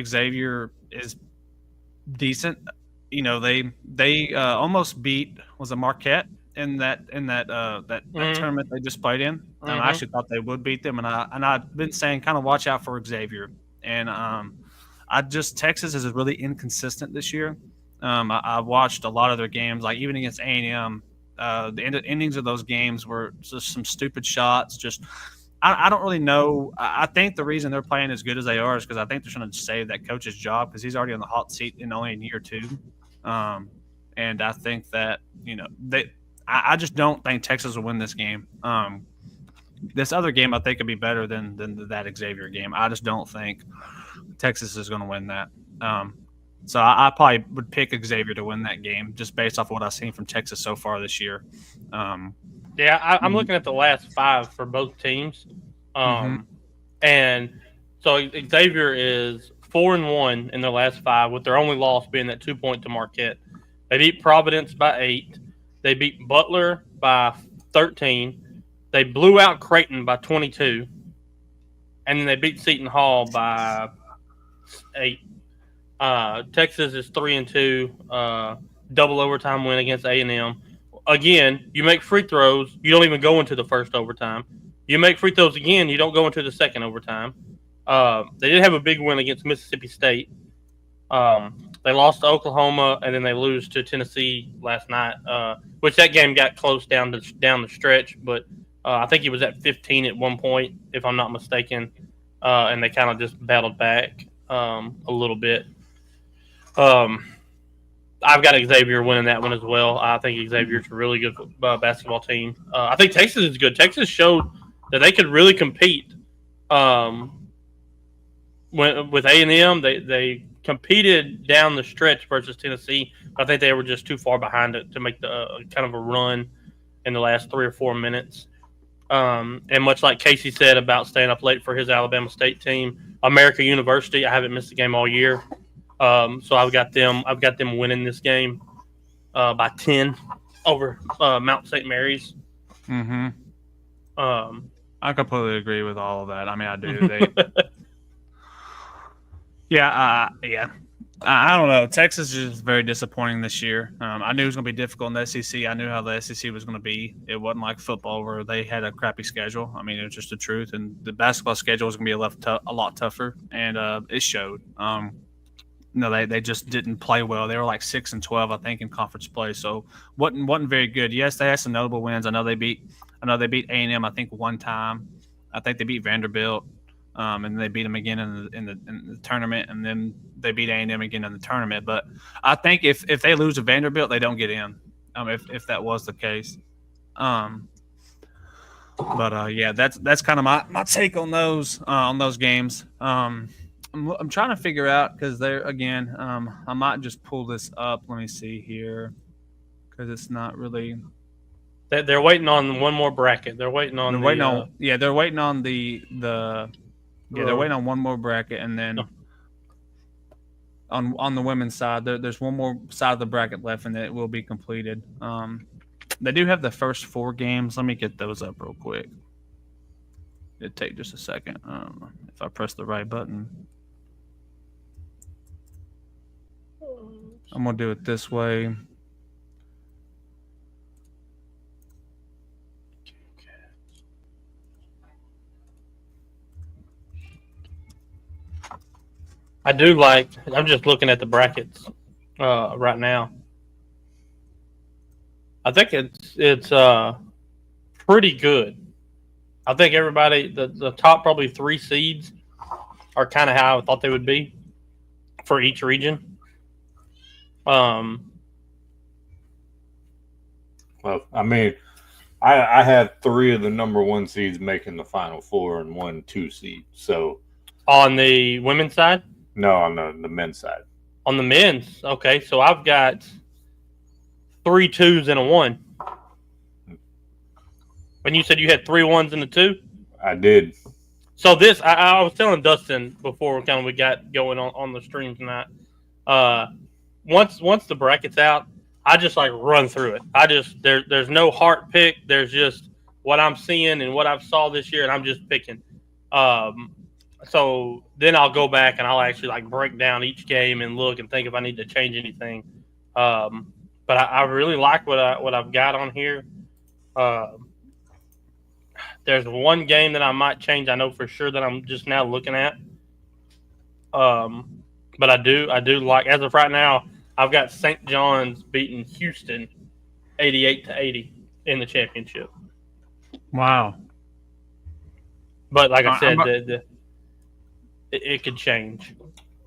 Xavier is decent. They almost beat Marquette in that tournament they just played in. I actually thought they would beat them, and I've been saying kind of watch out for Xavier. And Texas is really inconsistent this year. I watched a lot of their games, like even against A&M. The endings of those games were just some stupid shots. I don't really know. I think the reason they're playing as good as they are is because I think they're trying to save that coach's job because he's already on the hot seat in only a year or two. And I think that I just don't think Texas will win this game. This other game I think could be better than that Xavier game. I just don't think Texas is going to win that. So I probably would pick Xavier to win that game just based off of what I've seen from Texas so far this year. I'm looking at the last 5 for both teams. And so Xavier is 4-1 in their last 5, with their only loss being that 2-point to Marquette. They beat Providence by 8. They beat Butler by 13. They blew out Creighton by 22. And then they beat Seton Hall by 8. Texas is 3-2. Double overtime win against A&M. Again, you make free throws, you don't even go into the first overtime. You make free throws again, you don't go into the second overtime. They did have a big win against Mississippi State. They lost to Oklahoma, and then they lose to Tennessee last night, which that game got close down the stretch. But I think it was at 15 at one point, if I'm not mistaken, and they kind of just battled back a little bit. I've got Xavier winning that one as well. I think Xavier's a really good basketball team. I think Texas is good. Texas showed that they could really compete. With A&M, they competed down the stretch versus Tennessee. I think they were just too far behind it to make the kind of a run in the last 3 or 4 minutes. And much like Casey said about staying up late for his Alabama State team, America University, I haven't missed a game all year. So I've got them winning this game by 10 over Mount St. Mary's. I completely agree with all of that. I mean, I do. Yeah. I don't know. Texas is just very disappointing this year. I knew it was going to be difficult in the SEC. I knew how the SEC was going to be. It wasn't like football where they had a crappy schedule. I mean, it was just the truth. And the basketball schedule was going to be a lot tougher, and it showed. No, they just didn't play well. They were like 6-12, I think, in conference play. So wasn't very good. Yes, they had some notable wins. I know they beat A&M, I think, one time. I think they beat Vanderbilt. And they beat them again in the tournament, and then they beat A&M again in the tournament. But I think if they lose to Vanderbilt, they don't get in. If that was the case. Yeah, that's kind of my take on those games. I'm trying to figure out because they're again. I might just pull this up. Let me see here because it's not really. They're waiting on one more bracket. They're waiting on. They're waiting on the. Yeah, they're waiting on one more bracket, and then on the women's side, there's one more side of the bracket left, and it will be completed. They do have the first 4 games. Let me get those up real quick. It'd take just a second if I press the right button. I'm gonna do it this way. I'm just looking at the brackets right now. I think it's pretty good. I think everybody, the top probably 3 seeds are kind of how I thought they would be for each region. Well, I mean, I have 3 of the number 1 seeds making the Final Four and 1 2 seed. So on the women's side. No, on the men's side. On the men's, okay. So I've got 3 2s and a 1. When you said you had 3 1s and a 2? I did. So this, I was telling Dustin before we got going on the stream tonight. Once the bracket's out, I just like run through it. There's no heart pick. There's just what I'm seeing and what I've saw this year, and I'm just picking. So then I'll go back and I'll actually like break down each game and look and think if I need to change anything. But I really like what I've got on here. There's one game that I might change. I know for sure that I'm just now looking at. But I do like, as of right now, I've got St. John's beating Houston 88-80 in the championship. Wow. But like I said, it could change.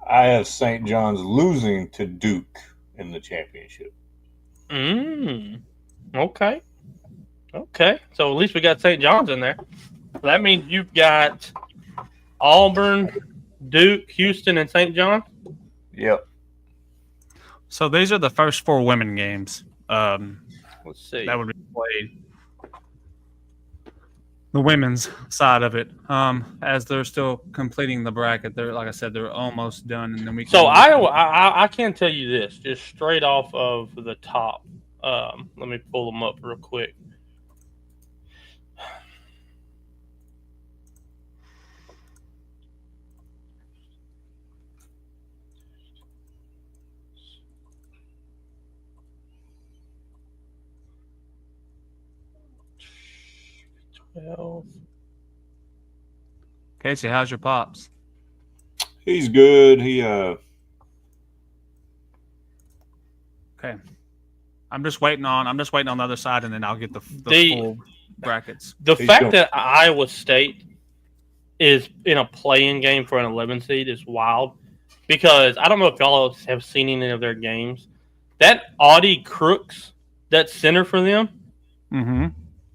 I have St. John's losing to Duke in the championship. Okay. So at least we got St. John's in there. That means you've got Auburn, Duke, Houston, and St. John? Yep. So these are the first 4 women games. Let's see. That would be played. The women's side of it, as they're still completing the bracket. They're, like I said, they're almost done, and then we. So I can tell you this, just straight off of the top. Let me pull them up real quick. Casey, how's your pops? He's good. Okay. I'm just waiting on the other side, and then I'll get the full brackets. The fact that Iowa State is in a play-in game for an 11 seed is wild, because I don't know if y'all have seen any of their games. That Audie Crooks, that center for them,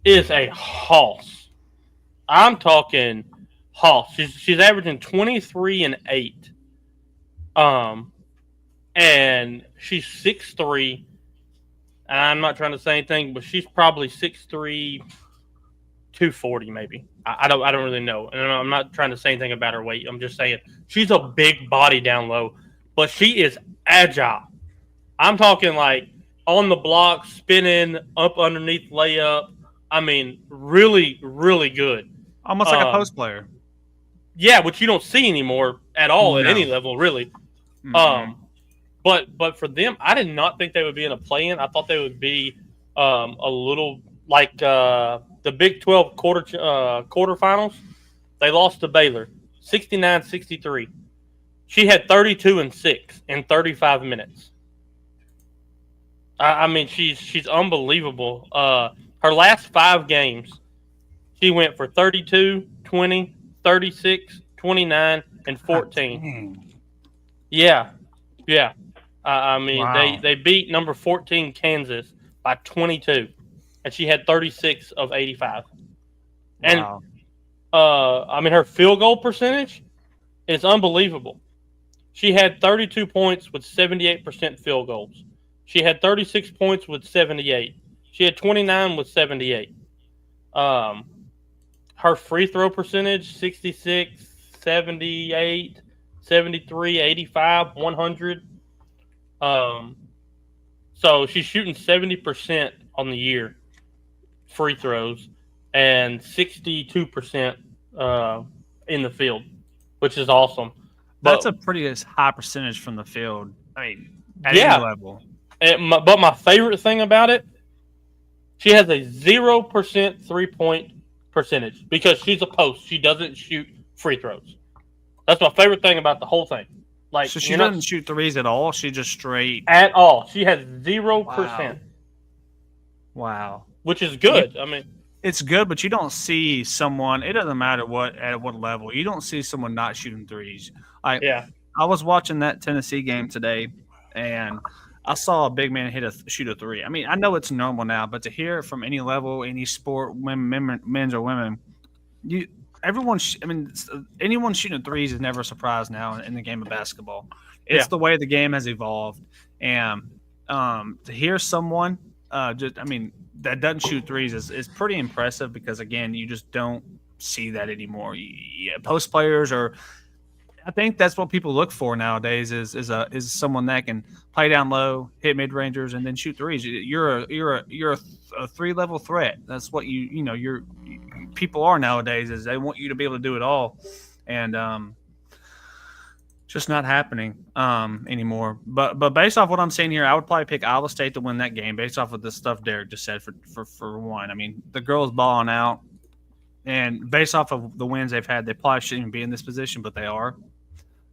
is a hoss. I'm talking hoss. She's averaging 23 and 8. And she's 6'3". And I'm not trying to say anything, but she's probably 6'3", 240 maybe. I don't really know. And I'm not trying to say anything about her weight. I'm just saying she's a big body down low, but she is agile. I'm talking like on the block, spinning, up underneath layup. I mean, really, really good. Almost like a post player. Yeah, which you don't see anymore at all at any level, really. But for them, I did not think they would be in a play-in. I thought they would be a little like the Big 12 quarterfinals. They lost to Baylor 69-63. She had 32 and 6 in 35 minutes. I mean, she's unbelievable. Her last 5 games, she went for 32, 20, 36, 29, and 14. Yeah. I mean, Wow. they beat number 14 Kansas by 22, and she had 36 of 85. And Wow. I mean, her field goal percentage is unbelievable. She had 32 points with 78% field goals. She had 36 points with 78. She had 29 with 78. Um, her free throw percentage 66, 78, 73, 85, 100. So she's shooting 70% on the year free throws and 62% in the field, which is awesome. That's But a pretty high percentage from the field. I mean, at any yeah, level. but my favorite thing about it, she has a 0% 3-point percentage because she's a post. She doesn't shoot free throws. That's my favorite thing about the whole thing. Like, So she you're not doesn't shoot threes at all. She just straight. at all. She has 0%, Wow. which is good. I mean, It's good, but you don't see someone. It doesn't matter at what level. You don't see someone not shooting threes. Like yeah, I was watching that Tennessee game today, and I saw a big man shoot a three. I mean, I know it's normal now, but to hear it from any level, any sport, men's or women, you everyone. I mean, anyone shooting threes is never a surprise now in the game of basketball. It's Yeah. the way the game has evolved, and to hear someone I mean, that doesn't shoot threes is pretty impressive because again, you just don't see that anymore. Post players are. I think that's what people look for nowadays is someone that can play down low, hit mid rangers, and then shoot threes. You're a 3-level threat. That's what people are nowadays. Is they want you to be able to do it all, and just not happening anymore. But based off what I'm seeing here, I would probably pick Iowa State to win that game based off of the stuff Derek just said for one. I mean, the girls balling out, and based off of the wins they've had, they probably shouldn't even be in this position, but they are.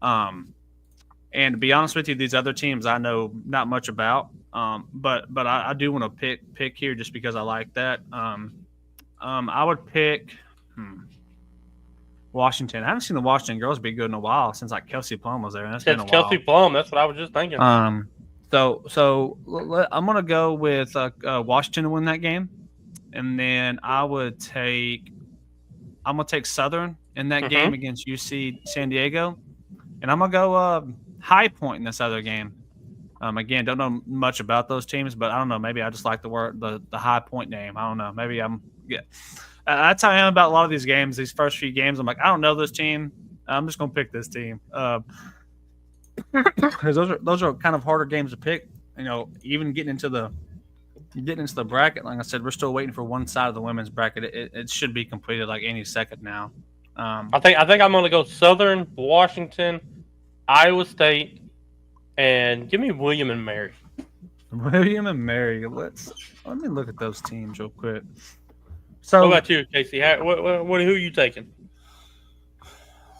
And to be honest with you, these other teams I know not much about. But I do want to pick here just because I like that. I would pick Washington. I haven't seen the Washington girls be good in a while since like Kelsey Plum was there. And that's been a while. Kelsey Plum. That's what I was just thinking. I'm gonna go with Washington to win that game, and then I'm gonna take Southern in that game against UC San Diego, and I'm gonna go High Point in this other game. Again, don't know much about those teams, but I don't know. Maybe I just like the High Point name. I don't know. Maybe that's how I am about a lot of these games. These first few games, I'm like, I don't know this team. I'm just gonna pick this team because those are kind of harder games to pick. You know, even getting into the bracket. Like I said, we're still waiting for one side of the women's bracket. It should be completed like any second now. I think I'm gonna go Southern, Washington, Iowa State, and give me William and Mary. William and Mary. Let me look at those teams real quick. So, what about you, Casey? Who are you taking?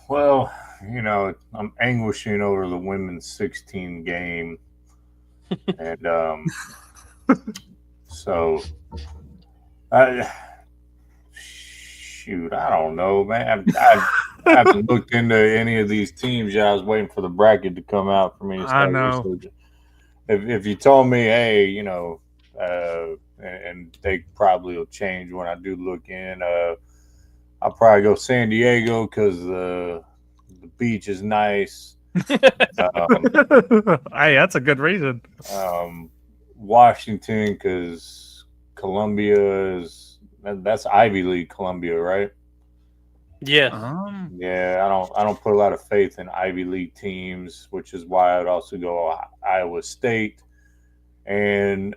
Well, I'm anguishing over the women's 16 game, and so I don't know, man. I haven't looked into any of these teams yet. I was waiting for the bracket to come out for me to start researching. If you told me, hey, and they probably will change when I do look in. I'll probably go San Diego because the beach is nice. Hey, that's a good reason. Washington because Columbia that's Ivy League Columbia, right? Yes. Yeah, I don't put a lot of faith in Ivy League teams, which is why I'd also go Iowa State and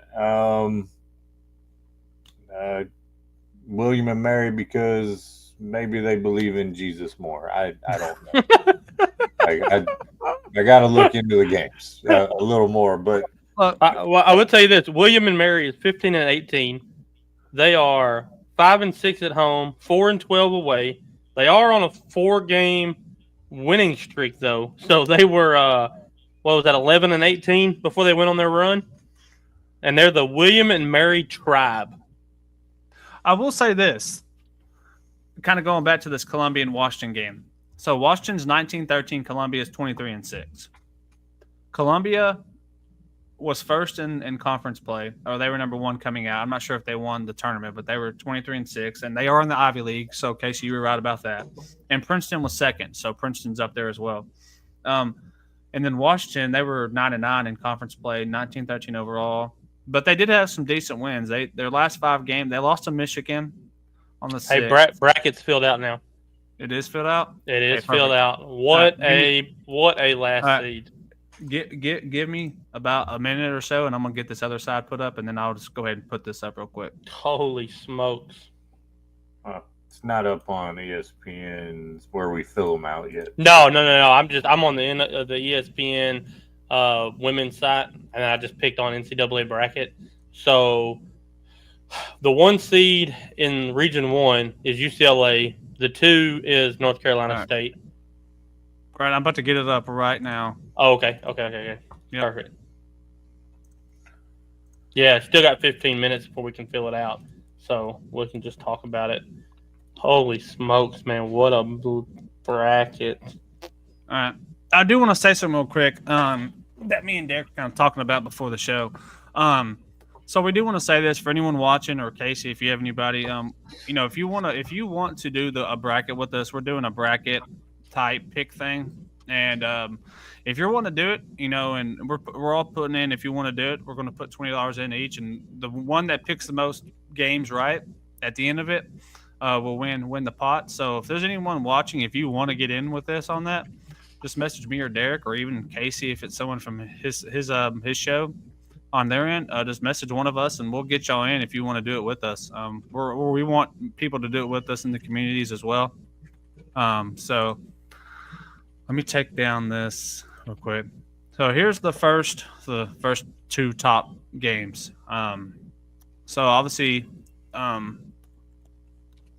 William and Mary because maybe they believe in Jesus more. I don't know. I got to look into the games a little more, but I would tell you this: William and Mary is 15-18. They are 5-6 at home, 4-12 away. They are on a 4-game winning streak, though. So they were what was that, 11-18 before they went on their run, and they're the William and Mary Tribe. I will say this, kind of going back to this Columbia and Washington game. So Washington's 19-13, Columbia is 23-6. Columbia was first in conference play, or they were number 1 coming out. I'm not sure if they won the tournament, but they were 23-6, and they are in the Ivy League. So, Casey, you were right about that. And Princeton was second, so Princeton's up there as well. And then Washington, they were 9-9 in conference play, 19-13 overall. But they did have some decent wins. Their last 5 games, they lost to Michigan on the 6th. Hey, bracket's filled out now. It is filled out? It is perfect. filled out. What a last seed. Give me about a minute or so, and I'm gonna get this other side put up, and then I'll just go ahead and put this up real quick. Holy smokes! It's not up on ESPN's where we fill them out yet. No. I'm on the ESPN women's site, and I just picked on NCAA bracket. So the 1 seed in Region 1 is UCLA. The 2 is North Carolina State. All right, I'm about to get it up right now. Oh, okay. Yep. Perfect. Yeah, still got 15 minutes before we can fill it out, so we can just talk about it. Holy smokes, man! What a bracket! All right, I do want to say something real quick. That me and Derek were kind of talking about before the show. So we do want to say this for anyone watching, or Casey, if you have anybody, if you want to do a bracket with us, we're doing a bracket type pick thing, and if you're wanting to do it, and we're all putting in, if you want to do it, we're going to put $20 in each, and the one that picks the most games right at the end of it will win the pot. So if there's anyone watching, if you want to get in with this on that, just message me or Derek or even Casey if it's someone from his show on their end. Just message one of us and we'll get y'all in if you want to do it with us. We want people to do it with us in the communities as well. So let me take down this real quick. So here's the first 2 top games. So obviously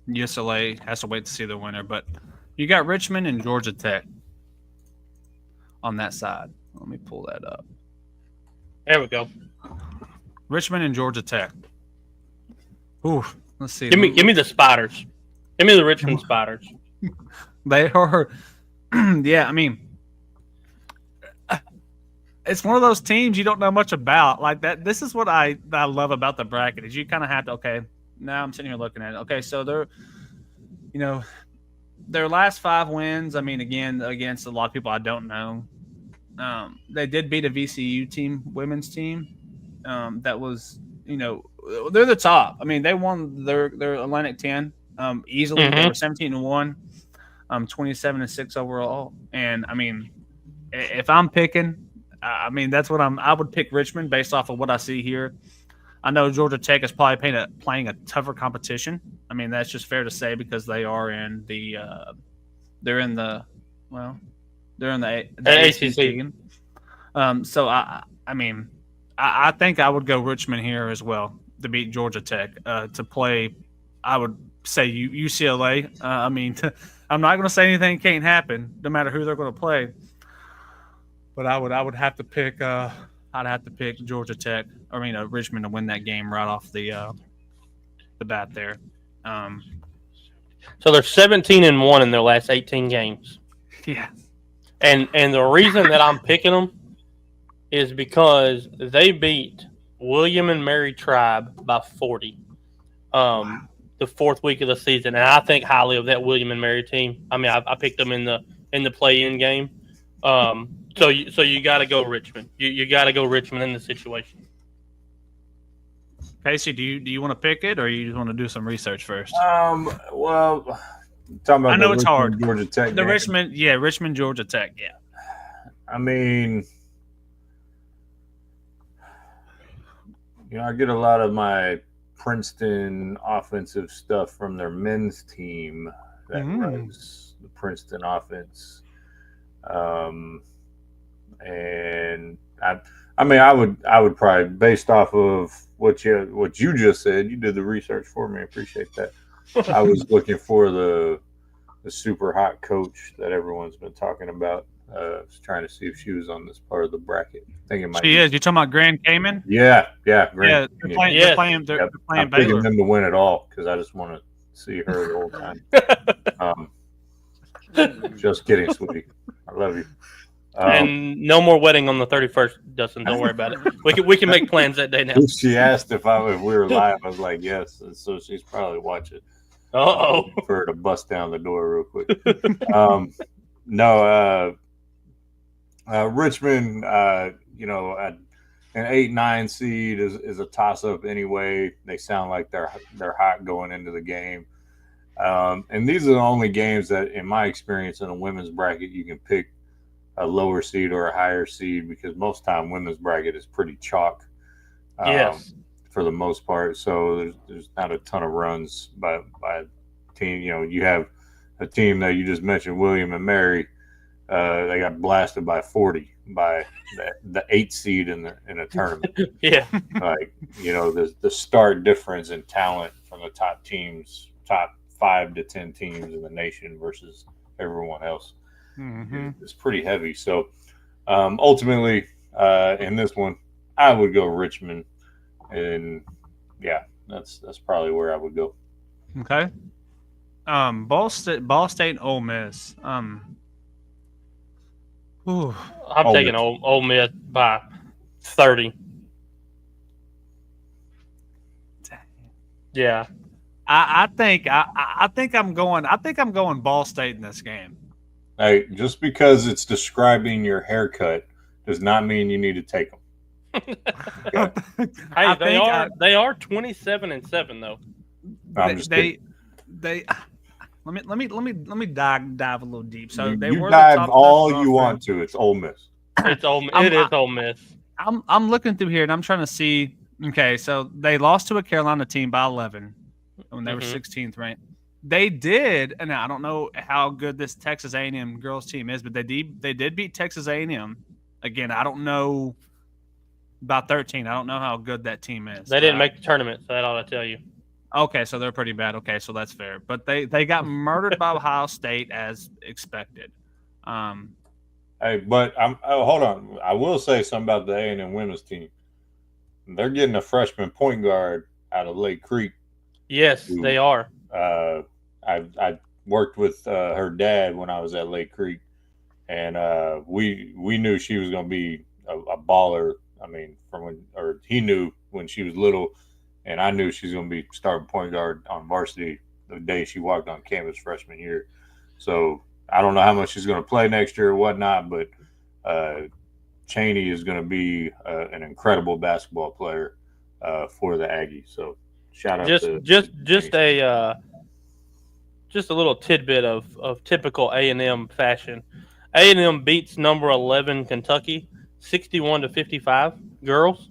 UCLA has to wait to see the winner, but you got Richmond and Georgia Tech on that side. Let me pull that up. There we go. Richmond and Georgia Tech. Ooh, let's see. Give me the Spiders. Give me the Richmond Spiders. They are, yeah. I mean, it's one of those teams you don't know much about. Like that. This is what I love about the bracket is you kind of have to. Okay, now I'm sitting here looking at it. Okay, so they're, their last 5 wins. I mean, again, against a lot of people I don't know. They did beat a VCU women's team. That was, they're the top. I mean, they won their Atlantic 10 easily. Mm-hmm. They were 17-1, 27-6 overall. And I mean, if I'm picking, I mean that's what I would pick Richmond based off of what I see here. I know Georgia Tech is probably playing a tougher competition. I mean, that's just fair to say because they are in the they're in the ACC. So I mean, I think I would go Richmond here as well to beat Georgia Tech. To play, I would say UCLA. I mean, I'm not going to say anything can't happen, no matter who they're going to play. But I would have to pick. I'd have to pick Georgia Tech. I mean, Richmond to win that game right off the bat there. So they're 17-1 in their last 18 games. Yeah. And the reason that I'm picking them is because they beat William and Mary Tribe by 40 the 4th week of the season. And I think highly of that William and Mary team. I mean, I picked them in the play-in game. So you got to go Richmond. You got to go Richmond in this situation. Casey, do you want to pick it or you just want to do some research first? Well, talking about I know it's hard. Georgia Tech. The Richmond, Georgia Tech, yeah. I mean, I get a lot of my Princeton offensive stuff from their men's team that runs the Princeton offense. And I mean, I would probably, based off of what you just said, you did the research for me. I appreciate that. I was looking for the super hot coach that everyone's been talking about. I was trying to see if she was on this part of the bracket. I think it might She be. is. You talking about Grand Cayman? Yeah, Yeah, Grant. they're playing. Yes. They're playing. They're Yep. playing I'm picking Baylor. them to win it all because I just want to see her the whole time. Just kidding, sweetie. I love you. And no more wedding on the 31st, Dustin. Don't worry about it. We can make plans that day now. She asked if we were live. I was like, yes. And so she's probably watching. Uh-oh. For her to bust down the door real quick. No, Richmond, an 8-9 seed is a toss up anyway. They sound like they're hot going into the game. And these are the only games that, in my experience, in a women's bracket, you can pick a lower seed or a higher seed because most time women's bracket is pretty chalk. Yes. For the most part. So there's not a ton of runs by team. You have a team that you just mentioned, William and Mary. They got blasted by 40 by the 8 seed in a tournament. Yeah. Like, the start difference in talent from the top 5 to 10 teams in the nation versus everyone else is pretty heavy. So ultimately, in this one, I would go Richmond. And yeah, that's probably where I would go. Okay. Ball State, and Ole Miss. I'm Ole taking Miss. Ole Miss by 30. Yeah. I think I'm going Ball State in this game. Hey, just because it's describing your haircut does not mean you need to take them. Hey, they are 27-7 though. I'm just kidding. They let me dive a little deep. So You they were dive the top all touchdown you scorer. want to. It's Ole Miss. It's Ole. It is Ole Miss. I'm looking through here and I'm trying to see. Okay, so they lost to a Carolina team by 11 when they were 16th ranked. They did, and I don't know how good this Texas A&M girls team is, but they did beat Texas A&M. Again, I don't know about 13. I don't know how good that team is. They didn't make the tournament, so that ought to tell you. Okay, so they're pretty bad. Okay, so that's fair. But they got murdered by Ohio State as expected. Hey, but hold on. I will say something about the A&M women's team. They're getting a freshman point guard out of Lake Creek. Yes, they are. I worked with her dad when I was at Lake Creek, and we knew she was going to be a baller. I mean, he knew when she was little, and I knew she was going to be starting point guard on varsity the day she walked on campus freshman year. So I don't know how much she's going to play next year or whatnot, but Cheney is going to be an incredible basketball player for the Aggies. So shout out just a little tidbit of typical A&M fashion. A&M beats number 11 Kentucky 61-55 girls,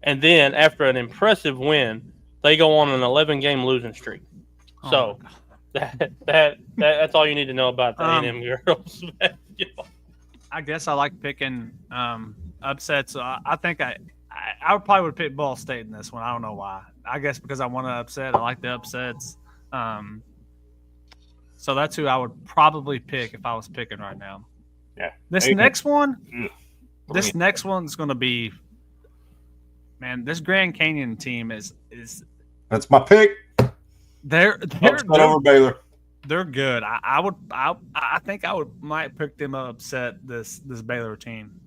and then after an impressive win, they go on an 11-game losing streak. So that's all you need to know about the A&M girls. I guess I like picking upsets. I think I probably would pick Ball State in this one. I don't know why. I guess because I want to upset. I like the upsets. So that's who I would probably pick if I was picking right now. Yeah. This next one's going to be, man. This Grand Canyon team is. That's my pick. They're over Baylor. They're good. I think I might pick them upset this Baylor team.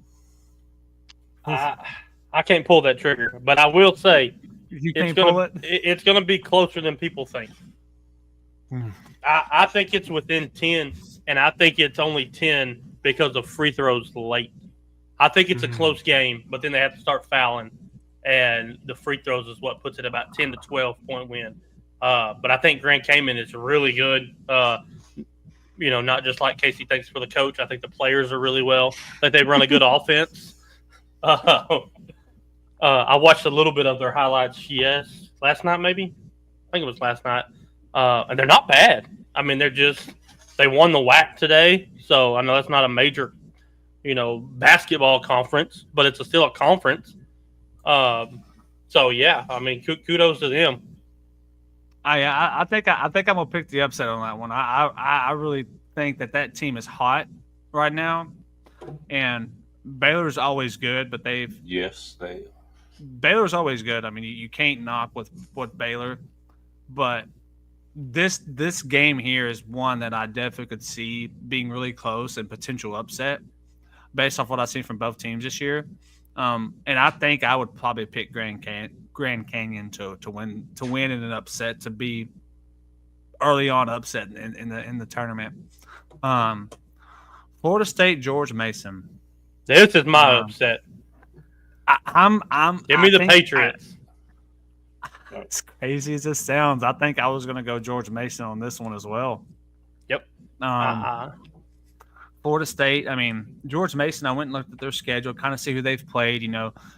I can't pull that trigger, but I will say it's going to be closer than people think. I think it's within 10, and I think it's only 10 because of free throws late. I think it's a close game, but then they have to start fouling, and the free throws is what puts it about 10 to 12 point win. But I think Grand Cayman is really good. Not just like Casey thinks for the coach. I think the players are really well. I think they run a good offense. I watched a little bit of their highlights. Last night maybe. I think it was last night. And they're not bad. I mean, they won the WAC today, so I know that's not a major basketball conference, but it's still a conference. So yeah, I mean, kudos to them. I think I'm gonna pick the upset on that one. I really think that team is hot right now, and Baylor's always good, but Baylor's always good. I mean, you can't knock with Baylor, but this game here is one that I definitely could see being really close and potential upset based off what I've seen from both teams this year. And I think I would probably pick Grand Canyon to win in an upset, to be early on upset in the tournament. Florida State, George Mason. This is my upset. Give me the Patriots. As crazy as this sounds, I think I was going to go George Mason on this one as well. Yep. Florida State, I mean, George Mason, I went and looked at their schedule, kind of see who they've played.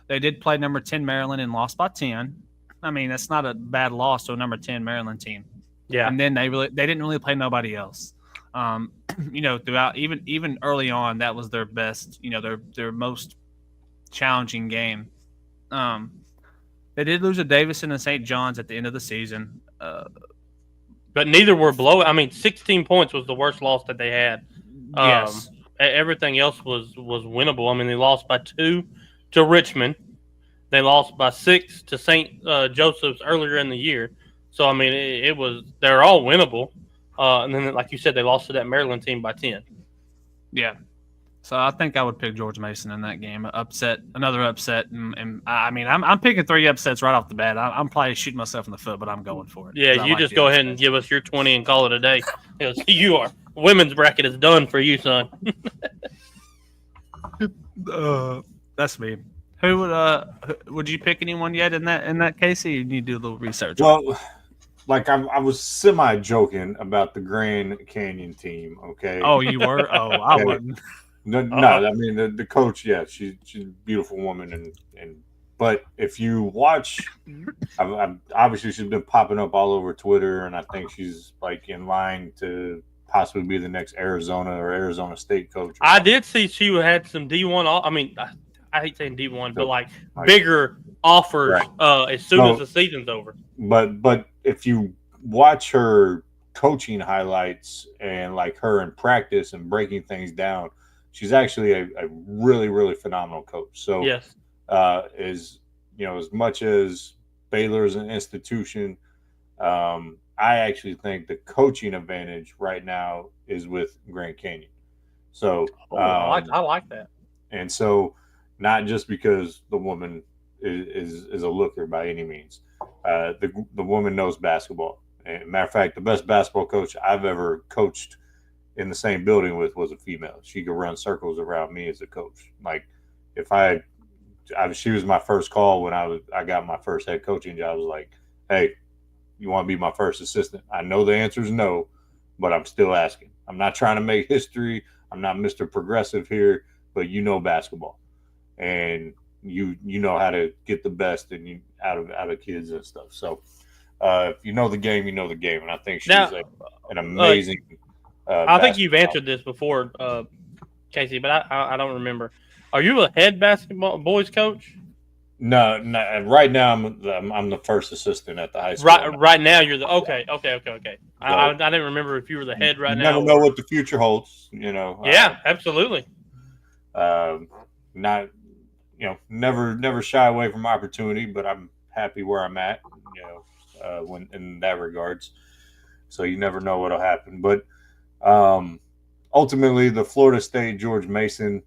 They did play number 10 Maryland and lost by 10. I mean, that's not a bad loss to a number 10 Maryland team. Yeah. And then they didn't really play nobody else. Throughout even early on, that was their best, their most challenging game. They did lose to Davidson and St. John's at the end of the season. But neither were below. I mean, 16 points was the worst loss that they had. Yes. Everything else was winnable. I mean, they lost by 2 to Richmond. They lost by 6 to St. Joseph's earlier in the year. So, I mean, they're all winnable. And then, like you said, they lost to that Maryland team by 10. Yeah. So I think I would pick George Mason in that game. Another upset. And I mean, I'm picking 3 upsets right off the bat. I'm probably shooting myself in the foot, but I'm going for it. Yeah, you just go ahead and give us your 20 and call it a day. You are. Women's bracket is done for you, son. That's me. Who would you pick anyone yet in that case? Or you need to do a little research? Well, like I was semi joking about the Grand Canyon team. Okay. Oh, you were? Oh, I wasn't. No, I mean the coach. Yeah, she's a beautiful woman, but if you watch, obviously she's been popping up all over Twitter, and I think she's like in line to possibly be the next Arizona or Arizona State coach. I did see she had some D1. I mean, I hate saying D1, but like bigger offers as soon as the season's over. But if you watch her coaching highlights and like her in practice and breaking things down, she's actually a really, really phenomenal coach. So yes, as much as Baylor is an institution, I actually think the coaching advantage right now is with Grand Canyon. So I like that. And so not just because the woman is a looker by any means. The woman knows basketball. And matter of fact, the best basketball coach I've ever coached in the same building with was a female. She could run circles around me as a coach. Like if she was my first call when I got my first head coaching job. I was like, hey, you want to be my first assistant? I know the answer is no, but I'm still asking. I'm not trying to make history. I'm not Mr. Progressive here, but you know basketball, and you know how to get the best out of kids and stuff. So if you know the game, you know the game, and I think she's an amazing. I think you've answered this before, Casey, but I don't remember. Are you a head basketball boys coach? No. Right now, I'm the first assistant at the high school. Right now, you're the okay. I didn't remember if you were the head right now. You never know what the future holds. Yeah, absolutely. Not, never shy away from opportunity, but I'm happy where I'm at. When in that regards, so you never know what'll happen. But ultimately, the Florida State George Mason.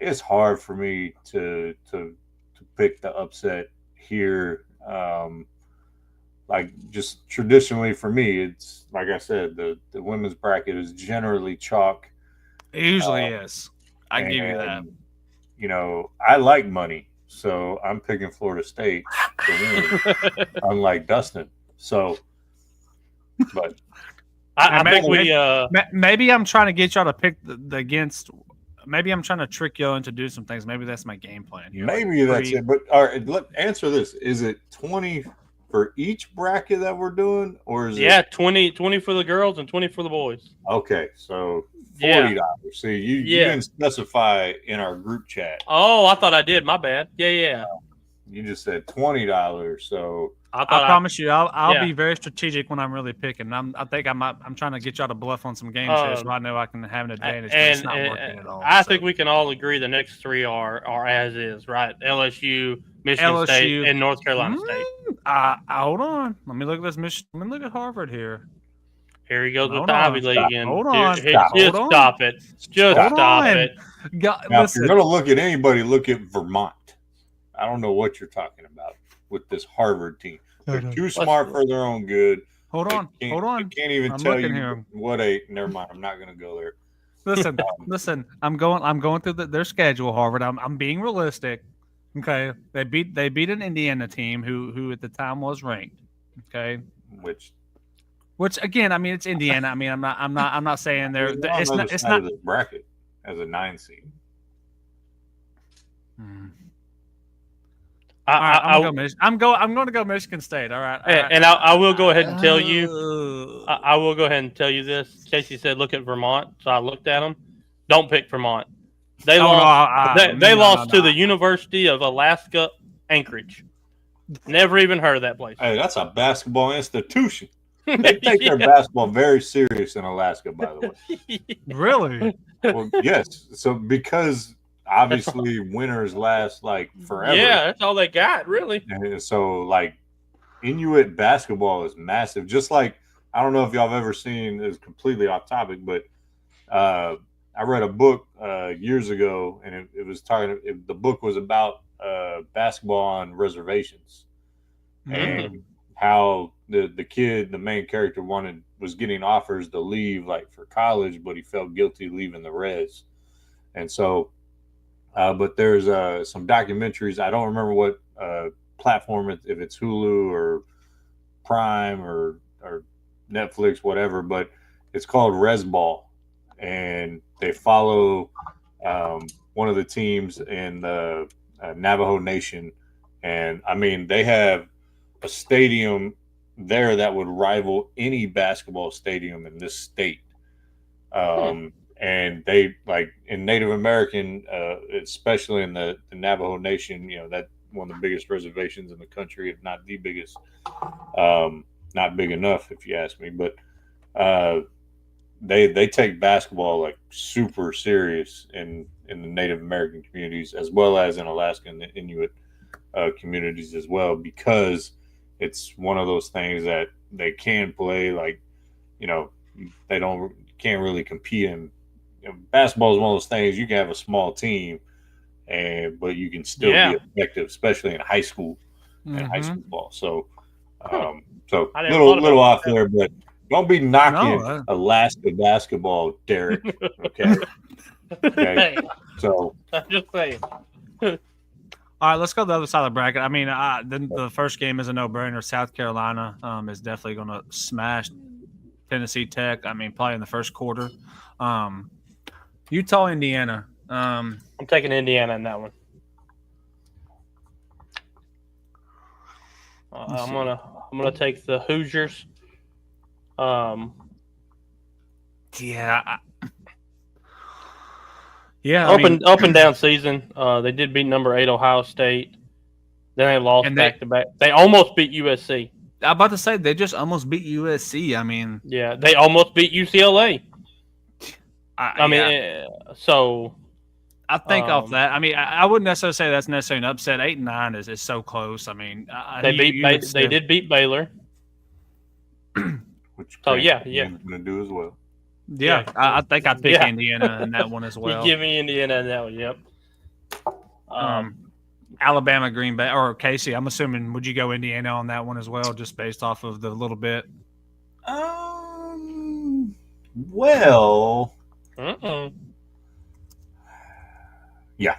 It's hard for me to pick the upset here. Like just traditionally for me, it's like I said, the women's bracket is generally chalk. It usually is. I give you that. I like money, so I'm picking Florida State to win, unlike Dustin. So, but I think maybe I'm trying to get y'all to pick the against. Maybe I'm trying to trick you into doing some things. Maybe that's my game plan. Maybe that's it. But all right, answer this: is it 20 for each bracket that we're doing, or is Yeah, it 20 for the girls and 20 for the boys. okay? So Yeah. $40. See, you Yeah. didn't specify in our group chat. Oh, I thought I did. My bad. Yeah. You just said $20. So I I thought promise you, I'll yeah. be very strategic when I'm really picking. I'm trying to get y'all to bluff on some games here, so I know I can have an advantage. But it's not working at all. I so. think we can all agree the next three are as is, right? LSU, Michigan State, and North Carolina State. Hold on. Let me look at this. Let me look at Harvard here. Here he goes with Hold the on. Ivy League again. Hold on. Just stop it. Just Hold stop on. it. now, Listen. if you're going to look at anybody, look at Vermont. I don't know what you're talking about with this Harvard team. They're too smart for their own good. Hold on. They can't even I'm tell looking you here. what a. Never mind. I'm not going to go there. Listen. I'm going through their schedule. Harvard. I'm being realistic. Okay, they beat an Indiana team who at the time was ranked. Okay, which again, I mean, it's Indiana. I mean, I'm not saying they're. It's not the bracket as a 9 seed. I'm going to go Michigan State. All right. And I will go ahead and tell you. I will go ahead and tell you this. Casey said, "Look at Vermont." So I looked at them. Don't pick Vermont. They lost to the University of Alaska Anchorage. Never even heard of that place. Hey, that's a basketball institution. They take their basketball very serious in Alaska, by the way. Really? Well, yes. So because obviously winters last like forever. Yeah, that's all they got, really. And so like Inuit basketball is massive. Just like I don't know if y'all have ever seen. It's completely off topic, but I read a book years ago, and it was talking. The book was about basketball on reservations, and how the main character was getting offers to leave like for college, but he felt guilty leaving the res, and so. But there's some documentaries. I don't remember what platform if it's Hulu or Prime or Netflix, whatever. But it's called Resball, and they follow one of the teams in the Navajo Nation, and I mean they have a stadium there that would rival any basketball stadium in this state. And they like in Native American, especially in the Navajo Nation, you know, that one of the biggest reservations in the country, if not the biggest. Not big enough, if you ask me, but they take basketball like super serious in the Native American communities, as well as in Alaska and the Inuit communities as well, because it's one of those things that they can play like, you know, they can't really compete in. You know, basketball is one of those things you can have a small team, but you can still be effective, especially in high school and high school ball. So, so little off there, but don't be knocking Alaska basketball, Derek. Okay. Okay. So I'm just saying. All right, let's go to the other side of the bracket. I mean, the first game is a no-brainer. South Carolina is definitely going to smash Tennessee Tech. I mean, probably in the first quarter. Utah, Indiana. I'm taking Indiana in that one. I'm gonna take the Hoosiers. Yeah. Up and down season. They did beat number 8 Ohio State. Then they lost back to back. They almost beat USC. I'm about to say they just almost beat USC. I mean, yeah, they almost beat UCLA. I mean, so I think off that. I mean, I wouldn't necessarily say that's necessarily an upset. 8 and 9 is so close. I mean, they did beat Baylor. Which going to do as well. Yeah, I think I'd pick Indiana in that one as well. You give me Indiana in that one. Yep. Alabama, Green Bay, or Casey. I'm assuming would you go Indiana on that one as well, just based off of the little bit? Well. Yeah.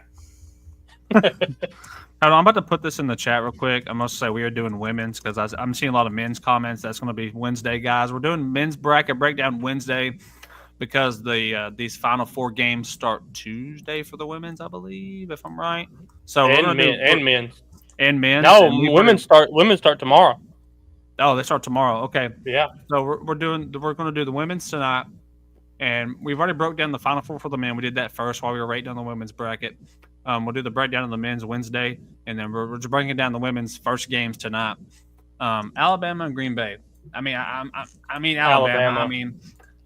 I'm about to put this in the chat real quick. I must say we are doing women's because I'm seeing a lot of men's comments. That's going to be Wednesday, guys. We're doing men's bracket breakdown Wednesday because these final 4 games start Tuesday for the women's, I believe, if I'm right. So and men's. And men's. No, women start tomorrow. Oh, they start tomorrow. Okay. Yeah. So we're going to do the women's tonight, and we've already broke down the final four for the men. We did that first while we were rating down the women's bracket. We'll do the breakdown of the men's Wednesday, and then we're just bringing down the women's first games tonight. Alabama and Green Bay. I mean, I mean Alabama. I mean,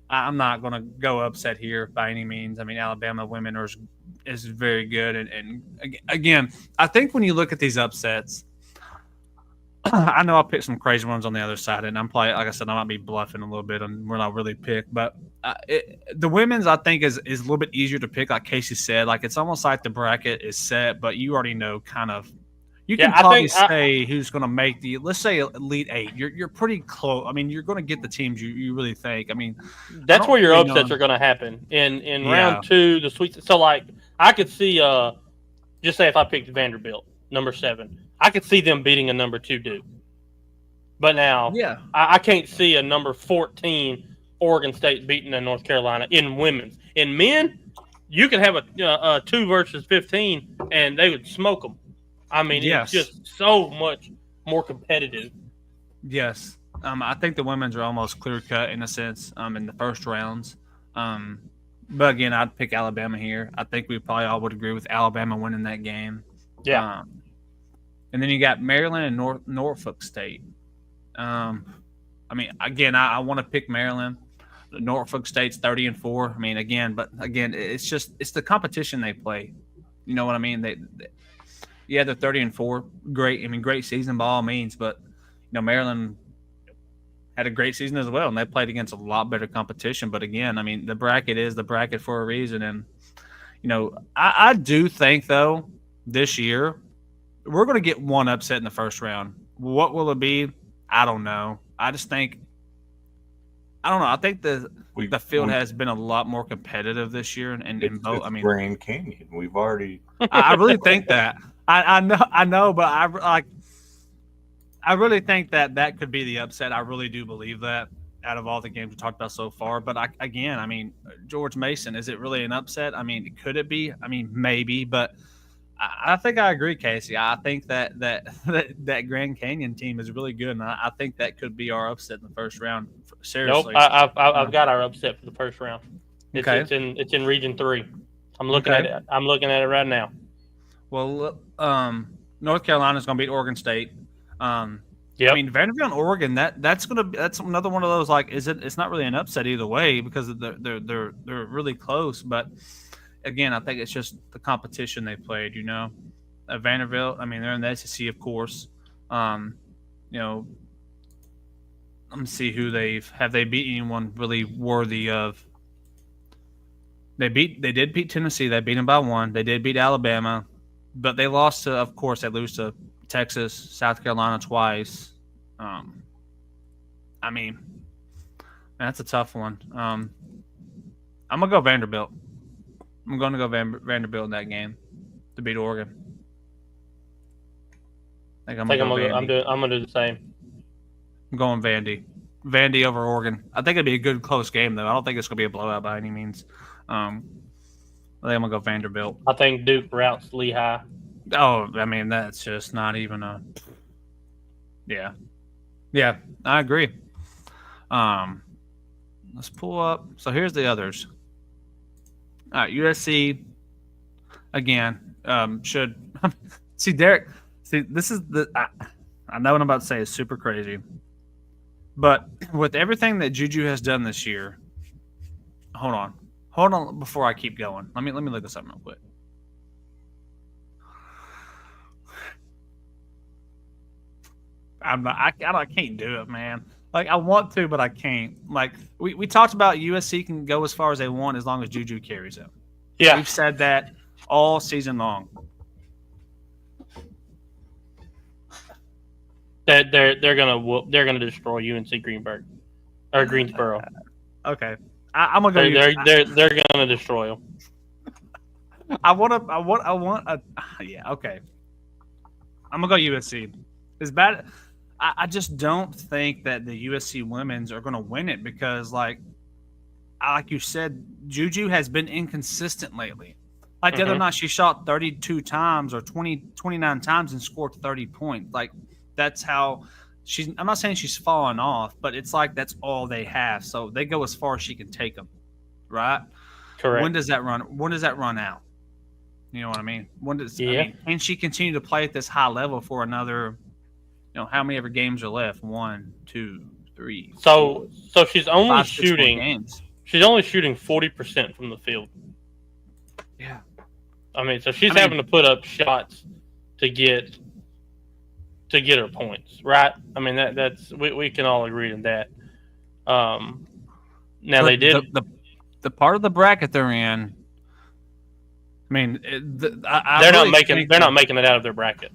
I'm not going to go upset here by any means. I mean, Alabama women is very good, and again, I think when you look at these upsets, I know I'll pick some crazy ones on the other side, and I'm probably, like I said, I might be bluffing a little bit on when I really pick. But the women's, I think, is a little bit easier to pick. Like Casey said, like it's almost like the bracket is set, but you already know kind of. You can probably say who's going to make let's say Elite Eight. You're pretty close. I mean, you're going to get the teams you really think. I mean, that's where your upsets are going to happen in round 2. The sweet. So like I could see, just say if I picked Vanderbilt, number 7. I could see them beating a number 2 Duke. But now, I can't see a number 14 Oregon State beating a North Carolina in women's. In men, you could have a 2 versus 15, and they would smoke them. I mean, it's just so much more competitive. Yes. I think the women's are almost clear-cut in a sense in the first rounds. But again, I'd pick Alabama here. I think we probably all would agree with Alabama winning that game. Yeah. And then you got Maryland and Norfolk State. I mean, again, I want to pick Maryland. Norfolk State's 30-4. I mean, again, it's the competition they play. You know what I mean? They're 30-4. Great. I mean, great season by all means. But Maryland had a great season as well, and they played against a lot better competition. But again, I mean, the bracket is the bracket for a reason, and I do think though this year we're going to get one upset in the first round. What will it be? I don't know. I just think I don't know. I think the field has been a lot more competitive this year, and in both. I mean, Grand Canyon. We've already. I really think that. I know, but I really think that could be the upset. I really do believe that out of all the games we talked about so far. But I mean, George Mason, is it really an upset? I mean, could it be? I mean, maybe, but. I think I agree, Casey. I think that Grand Canyon team is really good, and I think that could be our upset in the first round. Seriously, nope. I've got our upset for the first round. It's in Region 3. I'm looking at it. I'm looking at it right now. Well, North Carolina's going to beat Oregon State. I mean, Vanderbilt and Oregon. That's another one of those. Like, it's not really an upset either way because they're really close, but. Again, I think it's just the competition they played, Vanderbilt, I mean, they're in the SEC, of course. Let me see who have they beat anyone really worthy of. They did beat Tennessee. They beat them by 1. They did beat Alabama, but they lost to, of course, they lose to Texas, South Carolina twice. I mean, that's a tough one. I'm going to go Vanderbilt. I'm going to go Vanderbilt in that game to beat Oregon. I'm going to do the same. I'm going Vandy. Vandy over Oregon. I think it'd be a good close game though. I don't think it's going to be a blowout by any means. I think I'm going to go Vanderbilt. I think Duke routes Lehigh. Oh, I mean that's just not even a. Yeah, I agree. Let's pull up. So here's the others. All right, USC again should see Derek. See, this is I know what I'm about to say is super crazy, but with everything that Juju has done this year, hold on before I keep going. Let me look this up real quick. I can't do it, man. Like, I want to, but I can't. Like, we talked about USC can go as far as they want as long as Juju carries them. Yeah. We've said that all season long. That they're gonna destroy UNC Greensboro. Okay. I'm gonna go. They're gonna destroy them. I want a yeah. Okay. I'm gonna go USC. It's bad. I just don't think that the USC women's are going to win it because, like you said, Juju has been inconsistent lately. Like the other night, she shot 32 times or 29 times and scored 30 points. Like that's how I'm not saying she's falling off, but it's like that's all they have. So they go as far as she can take them, right? Correct. When does that run? When does that run out? You know what I mean? Can she continue to play at this high level for another? How many ever games are left? 1, 2, 3. So she's only 5, 6 more shooting. games. She's only shooting 40% from the field. Yeah. I mean, so she's having to put up shots to get her points, right? I mean, that's we can all agree on that. Now they did the part of the bracket they're in. I mean, they're not making it out of their bracket.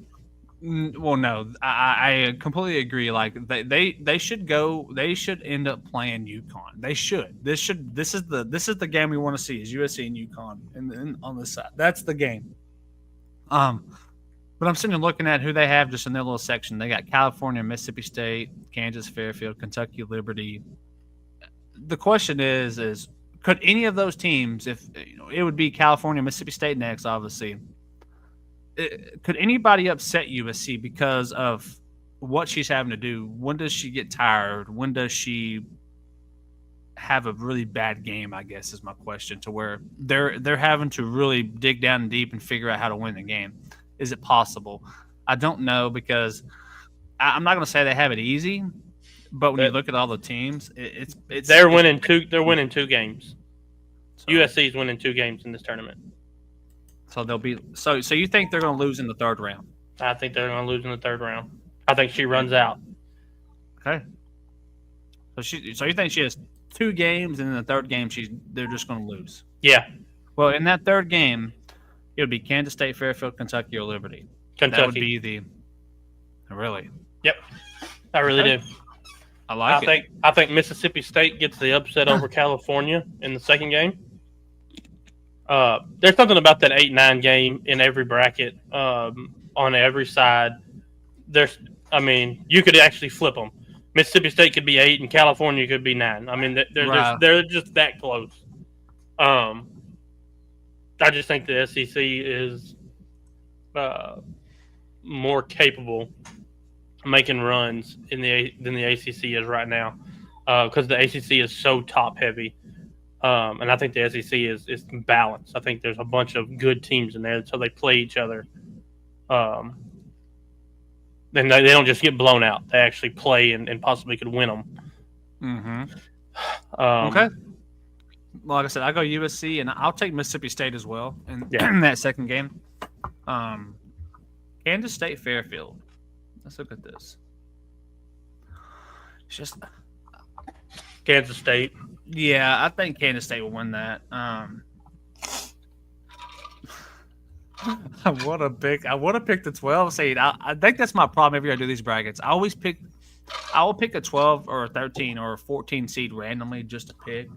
Well, no, I completely agree. Like they should go. They should end up playing UConn. They should. This is the game we want to see is USC and UConn, and on this side, that's the game. But I'm sitting and looking at who they have just in their little section. They got California, Mississippi State, Kansas, Fairfield, Kentucky, Liberty. The question is could any of those teams, if it would be California, Mississippi State next, obviously. Could anybody upset USC because of what she's having to do? When does she get tired? When does she have a really bad game? I guess is my question. To where they're having to really dig down deep and figure out how to win the game. Is it possible? I don't know because I'm not going to say they have it easy, but when you look at all the teams, it's they're winning two. They're winning 2 games. So, USC is winning 2 games in this tournament. So they'll be so you think they're going to lose in the 3rd round? I think they're going to lose in the 3rd round. I think she runs out. Okay. So you think she has 2 games and in the 3rd game they're just going to lose? Yeah. Well, in that 3rd game, it would be Kansas State, Fairfield, Kentucky, or Liberty. Kentucky. That would be the really. Yep. I really do. I like it. I think Mississippi State gets the upset over California in the 2nd game. There's something about that 8-9 game in every bracket on every side. You could actually flip them. Mississippi State could be 8 and California could be 9. I mean, they're just that close. I just think the SEC is more capable of making runs than the ACC is right now because the ACC is so top heavy. And I think the SEC is balanced. I think there's a bunch of good teams in there, so they play each other. And they don't just get blown out. They actually play and possibly could win them. Mm-hmm. Okay. Like I said, I go USC, and I'll take Mississippi State as well in that 2nd game. Kansas State, Fairfield. Let's look at this. It's just Kansas State. Yeah, I think Kansas State will win that. I want to pick the 12 seed. I think that's my problem every year I do these brackets. I will pick a 12 or a 13 or a 14 seed randomly just to pick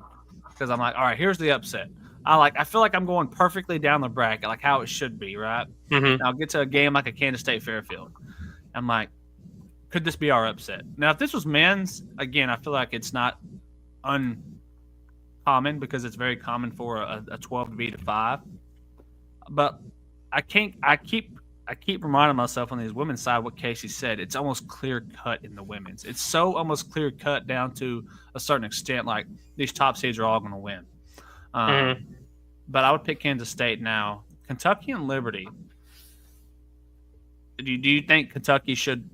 because I'm like, all right, here's the upset. I feel like I'm going perfectly down the bracket, like how it should be, right? Mm-hmm. And I'll get to a game like a Kansas State Fairfield. I'm like, could this be our upset? Now, if this was men's, again, I feel like it's not uncommon because it's very common for a 12 to beat a 5. But I keep reminding myself on these women's side what Casey said. It's almost clear cut in the women's. It's so almost clear cut down to a certain extent. Like these top seeds are all going to win. But I would pick Kansas State now. Kentucky and Liberty. Do you think Kentucky should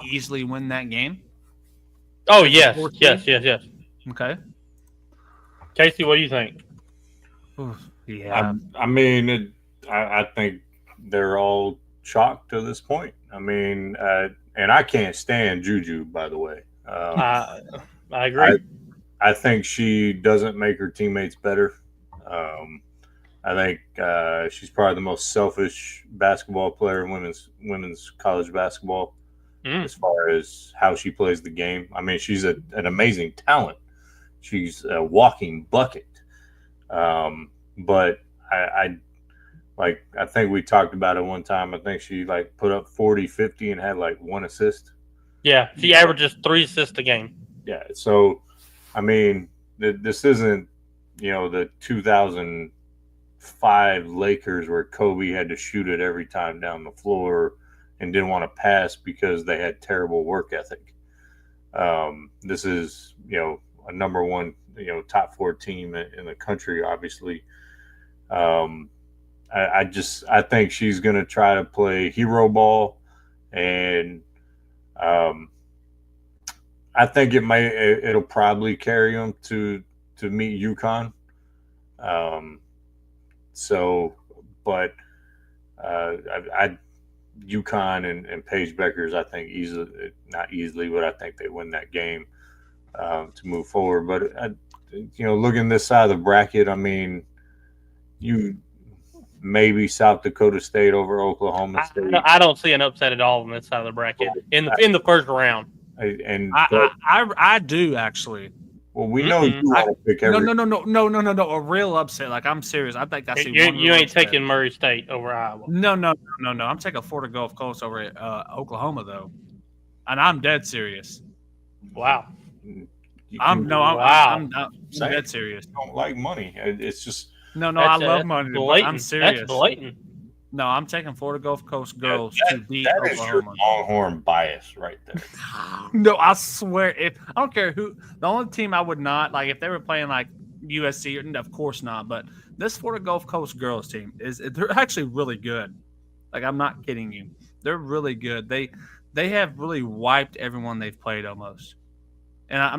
easily win that game? Oh yes. Okay. Casey, what do you think? Yeah. I think they're all shocked to this point. I mean, and I can't stand Juju, by the way. I agree. I think she doesn't make her teammates better. I think she's probably the most selfish basketball player in women's college basketball as far as how she plays the game. I mean, she's an amazing talent. She's a walking bucket. But I think we talked about it one time. I think she put up 40, 50 and had 1 assist. Yeah, she averages 3 assists a game. Yeah, so I mean, this isn't the 2005 Lakers where Kobe had to shoot it every time down the floor and didn't want to pass because they had terrible work ethic. This is, a number one, top 4 team in the country, obviously. I think she's going to try to play hero ball, and I think it'll probably carry them to meet UConn. But UConn and Paige Beckers, I think not easily, but I think they win that game to move forward. But looking this side of the bracket, I mean, maybe South Dakota State over Oklahoma State. I don't see an upset at all on this side of the bracket in the first round. I do actually. Well, we know you want to pick every. No. A real upset. Like, I'm serious. I think I see. You ain't taking Murray State over Iowa. No. I'm taking Florida Gulf Coast over Oklahoma though, and I'm dead serious. Wow. I'm dead serious. I don't like money. It's just no. I love money. But I'm serious. That's blatant. No, I'm taking Florida Gulf Coast girls to beat that Oklahoma. Is your Longhorn bias right there. No, I swear, I don't care who. The only team I would not like if they were playing like USC, or of course not. But this Florida Gulf Coast girls team they're actually really good. Like, I'm not kidding you, they're really good. They have really wiped everyone they've played almost. And I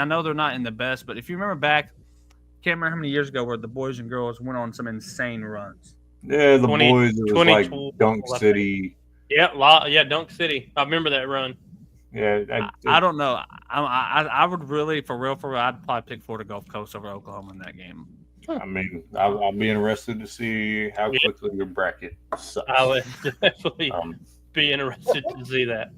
know they're not in the best, but if you remember back, can't remember how many years ago where the boys and girls went on some insane runs. Yeah, the boys, it was like Dunk City. Yeah, Dunk City. I remember that run. Yeah, I don't know. I would really, for real, I'd probably pick Florida Gulf Coast over Oklahoma in that game. I mean, I'll be interested to see how quickly your bracket sucks. I would definitely be interested to see that.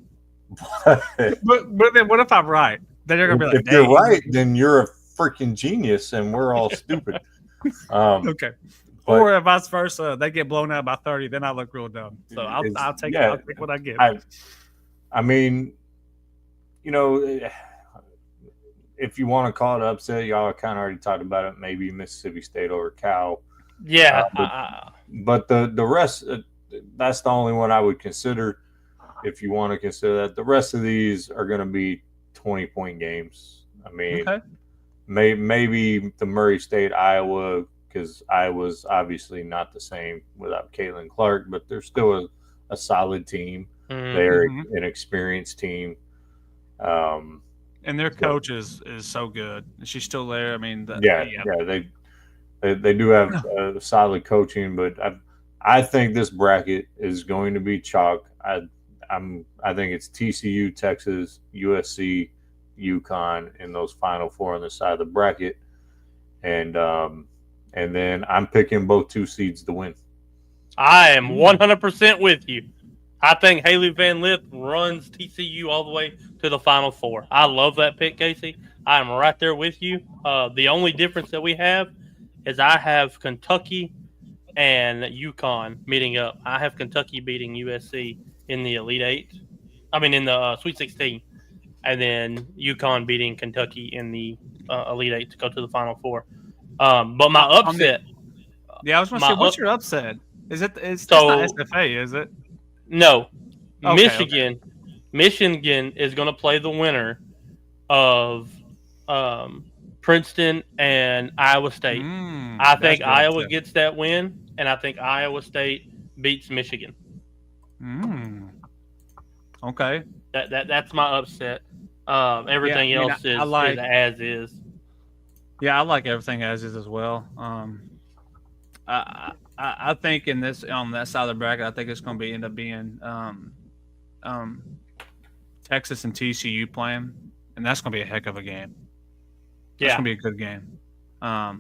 but then what if I'm right? Then you're gonna be like, if you're right, then you're a freaking genius, and we're all stupid. Okay. Or vice versa, they get blown out by 30, then I look real dumb. So I'll take what I get. I mean, if you want to call it upset, y'all kind of already talked about it. Maybe Mississippi State over Cal. Yeah. But the rest, that's the only one I would consider. If you want to consider that, the rest of these are going to be 20-point games. I mean, maybe the Murray State, Iowa. Because Iowa's obviously not the same without Caitlin Clark, but they're still a solid team. Mm-hmm. They're an experienced team. And their coach is so good. She's still there. I mean, they do have solid coaching, but I think this bracket is going to be chalk. I think it's TCU, Texas, USC, UConn in those Final Four on the side of the bracket, and then I'm picking both 2 seeds to win. I am 100% with you. I think Haley Van Lith runs TCU all the way to the Final Four. I love that pick, Casey. I am right there with you. The only difference that we have is I have Kentucky and UConn meeting up. I have Kentucky beating USC in the Elite Eight. I mean, in the Sweet 16. And then UConn beating Kentucky in the Elite Eight to go to the Final Four. But my upset. I was going to say, what's your upset? It's not SFA, is it? No. Okay, Michigan is going to play the winner of Princeton and Iowa State. I think Iowa gets that win, and I think Iowa State beats Michigan. Okay. That's my upset. Everything else is as is. Yeah, I like everything as is as well. I think on that side of the bracket, I think it's going to end up being Texas and TCU playing, and that's going to be a heck of a game. That's going to be a good game. I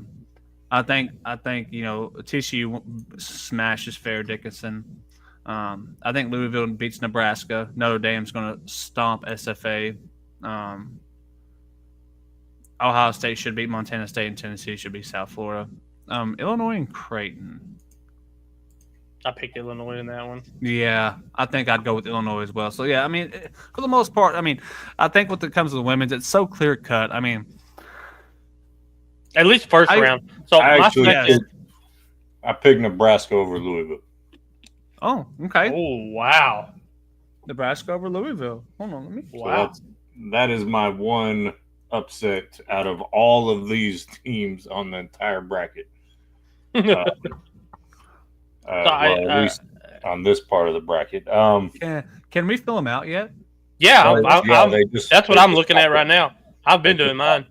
think TCU smashes Fair Dickinson. I think Louisville beats Nebraska. Notre Dame's going to stomp SFA. Ohio State should beat Montana State, and Tennessee should beat South Florida. Illinois and Creighton. I picked Illinois in that one. Yeah, I think I'd go with Illinois as well. So, yeah, I mean, for the most part, I mean, I think when it comes to the women's, it's so clear-cut. I mean, at least first round. So I picked Nebraska over Louisville. Oh, okay. Oh, wow. Nebraska over Louisville. Hold on, let me. Wow. So that is my one upset out of all of these teams on the entire bracket. At least on this part of the bracket. Can we fill them out yet? Yeah, that's what I'm looking at popped right up. now. I've been They doing just mine.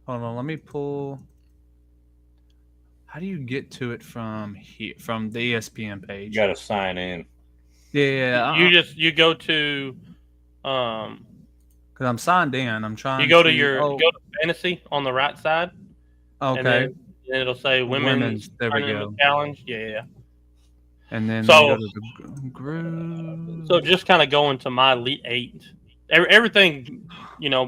Hold on, let me pull. How do you get to it from here, from the ESPN page? You got to sign in. Yeah, You go to because I'm signed in. I'm trying. you go to fantasy on the right side. Okay. And then it'll say women's There we tournament go. challenge. Yeah. And then So- we go to the group. So just kind of going to my Elite Eight. Everything,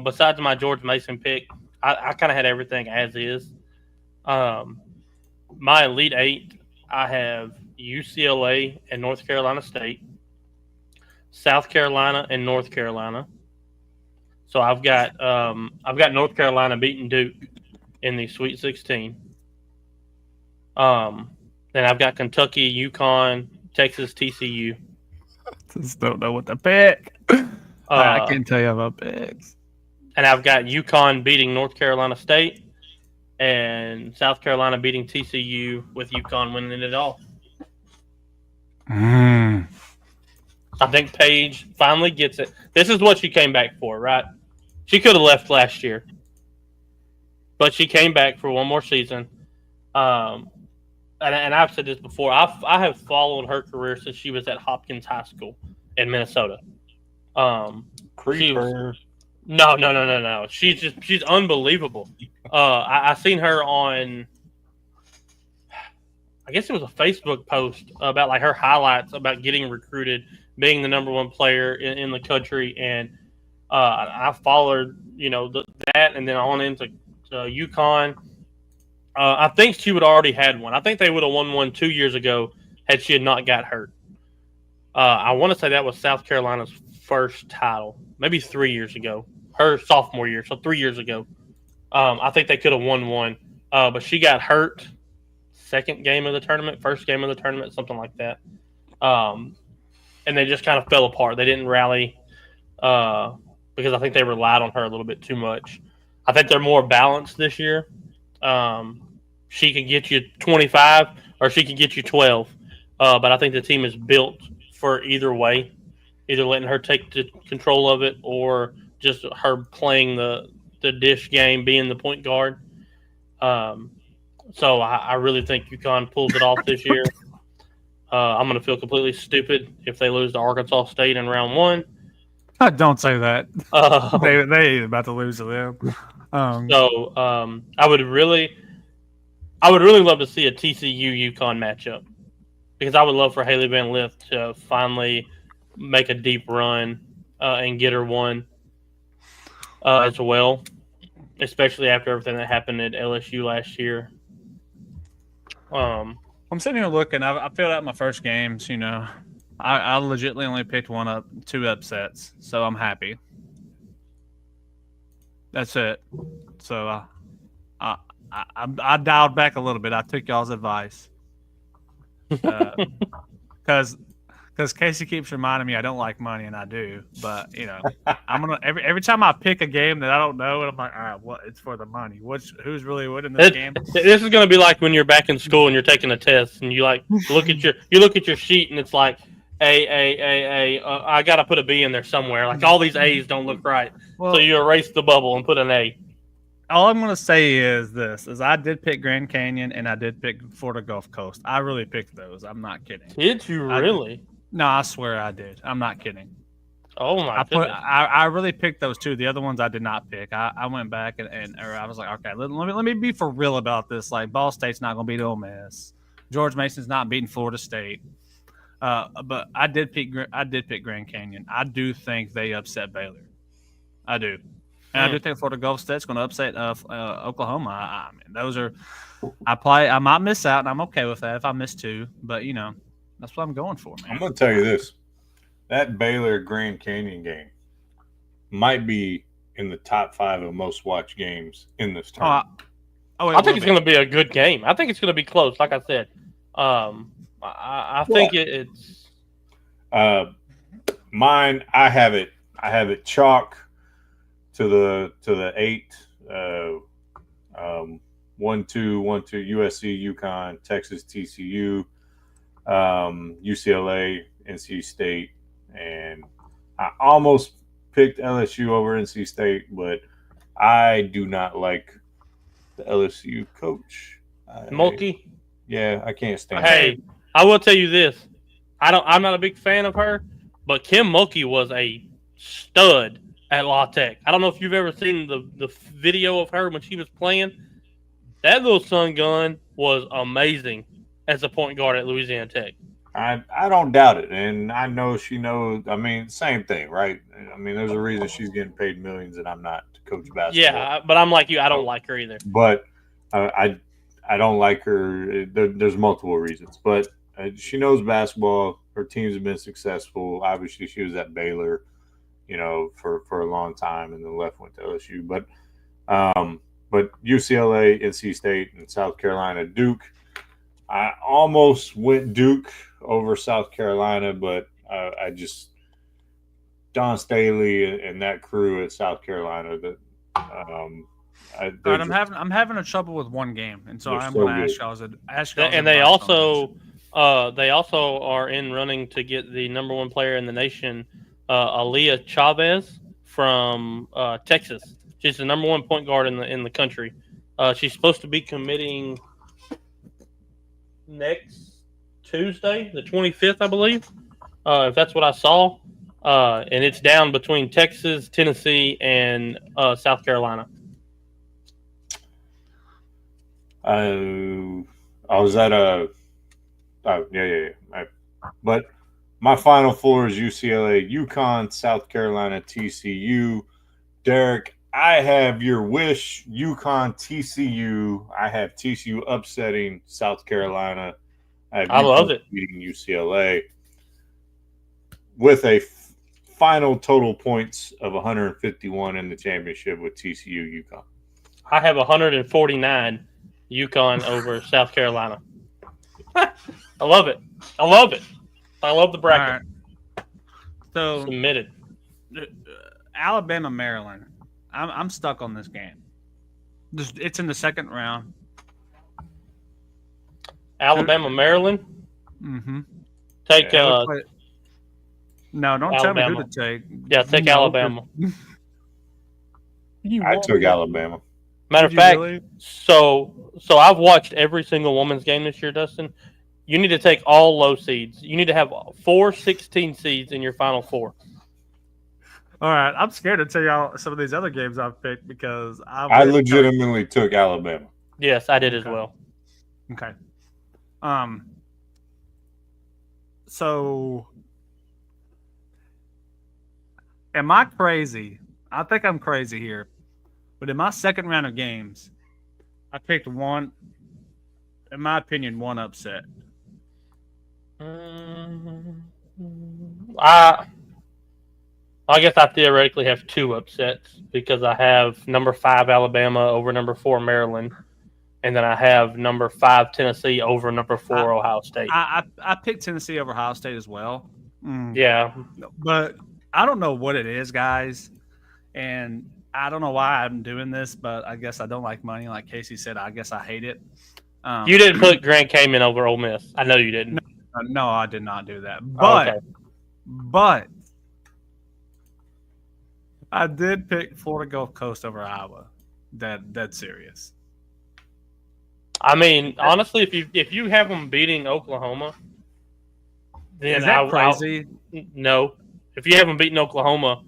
besides my George Mason pick, I kind of had everything as is. My Elite Eight, I have UCLA and North Carolina State, South Carolina and North Carolina. So I've got North Carolina beating Duke in the Sweet 16. Then I've got Kentucky, UConn, Texas, TCU. Just don't know what to pick. I can't tell you about picks. And I've got UConn beating North Carolina State and South Carolina beating TCU with UConn winning it all. I think Paige finally gets it. This is what she came back for, right? She could have left last year, but she came back for one more season. And I've said this before. I have followed her career since she was at Hopkins High School in Minnesota. Creeper. No. She's unbelievable. I seen her on, I guess it was a Facebook post about like her highlights about getting recruited, being the number one player in the country, and I followed that, and then on into UConn. I think she would already had one. I think they would have won one 2 years ago had she had not got hurt. I want to say that was South Carolina's first title, maybe 3 years ago, her sophomore year, so 3 years ago. I think they could have won one, but she got hurt second game of the tournament, first game of the tournament, something like that. And they just kind of fell apart. They didn't rally because I think they relied on her a little bit too much. I think they're more balanced this year. She can get you 25 or she can get you 12. But I think the team is built for either way, either letting her take the control of it or just her playing the dish game, being the point guard. So I really think UConn pulls it off this year. I'm going to feel completely stupid if they lose to Arkansas State in round one. Don't say that. They about to lose to them. I would really love to see a TCU UConn matchup because I would love for Haley Van Lith to finally make a deep run and get her one as well, especially after everything that happened at LSU last year. I'm sitting here looking. I filled out my first games. I legitimately only picked two upsets, so I'm happy. That's it. So I dialed back a little bit. I took y'all's advice because Casey keeps reminding me I don't like money, and I do. But I'm gonna every time I pick a game that I don't know, and I'm like, all right, what? It's for the money. Who's really winning this game? This is gonna be like when you're back in school and you're taking a test, and you look at your sheet, and it's like A. I gotta put a B in there somewhere. Like all these A's don't look right, so you erase the bubble and put an A. All I'm gonna say is this: I did pick Grand Canyon and I did pick Florida Gulf Coast. I really picked those. I'm not kidding. Did you really? No, I swear I did. I'm not kidding. Oh my goodness. I really picked those two. The other ones I did not pick. I went back and I was like, okay, let me be for real about this. Like Ball State's not gonna beat Ole Miss. George Mason's not beating Florida State. But I did pick Grand Canyon. I do think they upset Baylor. I do. And I do think Florida Gulf State's going to upset Oklahoma. I mean, those are I might miss out, and I'm okay with that if I miss two. But that's what I'm going for, man. I'm going to tell you this: that Baylor Grand Canyon game might be in the top 5 of most watched games in this tournament. I think it's going to be a good game. I think it's going to be close. Like I said, I think it's. mine, I have it. I have it chalk to the 8. 1-2, 1-2. USC, UConn, Texas, TCU, UCLA, NC State, and I almost picked LSU over NC State, but I do not like the LSU coach. Mulkey. Yeah, I can't stand. Hey, I will tell you this. I'm not a big fan of her, but Kim Mulkey was a stud at La Tech. I don't know if you've ever seen the video of her when she was playing. That little sun gun was amazing as a point guard at Louisiana Tech. I don't doubt it, and I know she knows. I mean, same thing, right? I mean, there's a reason she's getting paid millions, and I'm not to coach basketball. Yeah, but I'm like you. I don't like her either. But I don't like her. There's multiple reasons, but she knows basketball. Her teams have been successful. Obviously, she was at Baylor, for a long time, and then went to LSU. But UCLA, NC State, and South Carolina, Duke. I almost went Duke over South Carolina, but I just Don Staley and that crew at South Carolina. That I'm having a trouble with one game, and so I'm going to ask y'all. And they also are in running to get the number 1 player in the nation, Aaliyah Chavez from Texas. She's the number 1 point guard in the country. She's supposed to be committing next Tuesday, the 25th, I believe, if that's what I saw. And it's down between Texas, Tennessee, and South Carolina. Was that a? Oh, yeah. But my final 4 is UCLA, UConn, South Carolina, TCU. Derek, I have your wish, UConn, TCU. I have TCU upsetting South Carolina. I love it. Beating UCLA with a final total points of 151 in the championship with TCU, UConn. I have 149 UConn over South Carolina. I love it. I love the bracket. Right. So submitted. Alabama, Maryland. I'm stuck on this game. It's in the second round. Alabama, Maryland. Mm-hmm. Take no, don't Alabama. tell me who to take. Yeah, take Alabama. I took Alabama. Matter of fact, really? So I've watched every single women's game this year, Dustin. You need to take all low seeds. You need to have 4 16 seeds in your final 4. All right, I'm scared to tell y'all some of these other games I've picked because I legitimately took Alabama. Yes, I did as well. Okay. So am I crazy? I think I'm crazy here. But in my second round of games, I picked one, in my opinion, one upset. I guess I theoretically have 2 upsets because I have number 5 Alabama over number 4 Maryland, and then I have number 5 Tennessee over number 4 Ohio State. I picked Tennessee over Ohio State as well. Yeah. But I don't know what it is, guys. And I don't know why I'm doing this, but I guess I don't like money. Like Casey said, I guess I hate it. You didn't put Grand Cayman over Ole Miss. I know you didn't. No, I did not do that. But I did pick Florida Gulf Coast over Iowa. Dead serious. I mean, honestly, if you have them beating Oklahoma, then is that crazy? No. If you have them beating Oklahoma,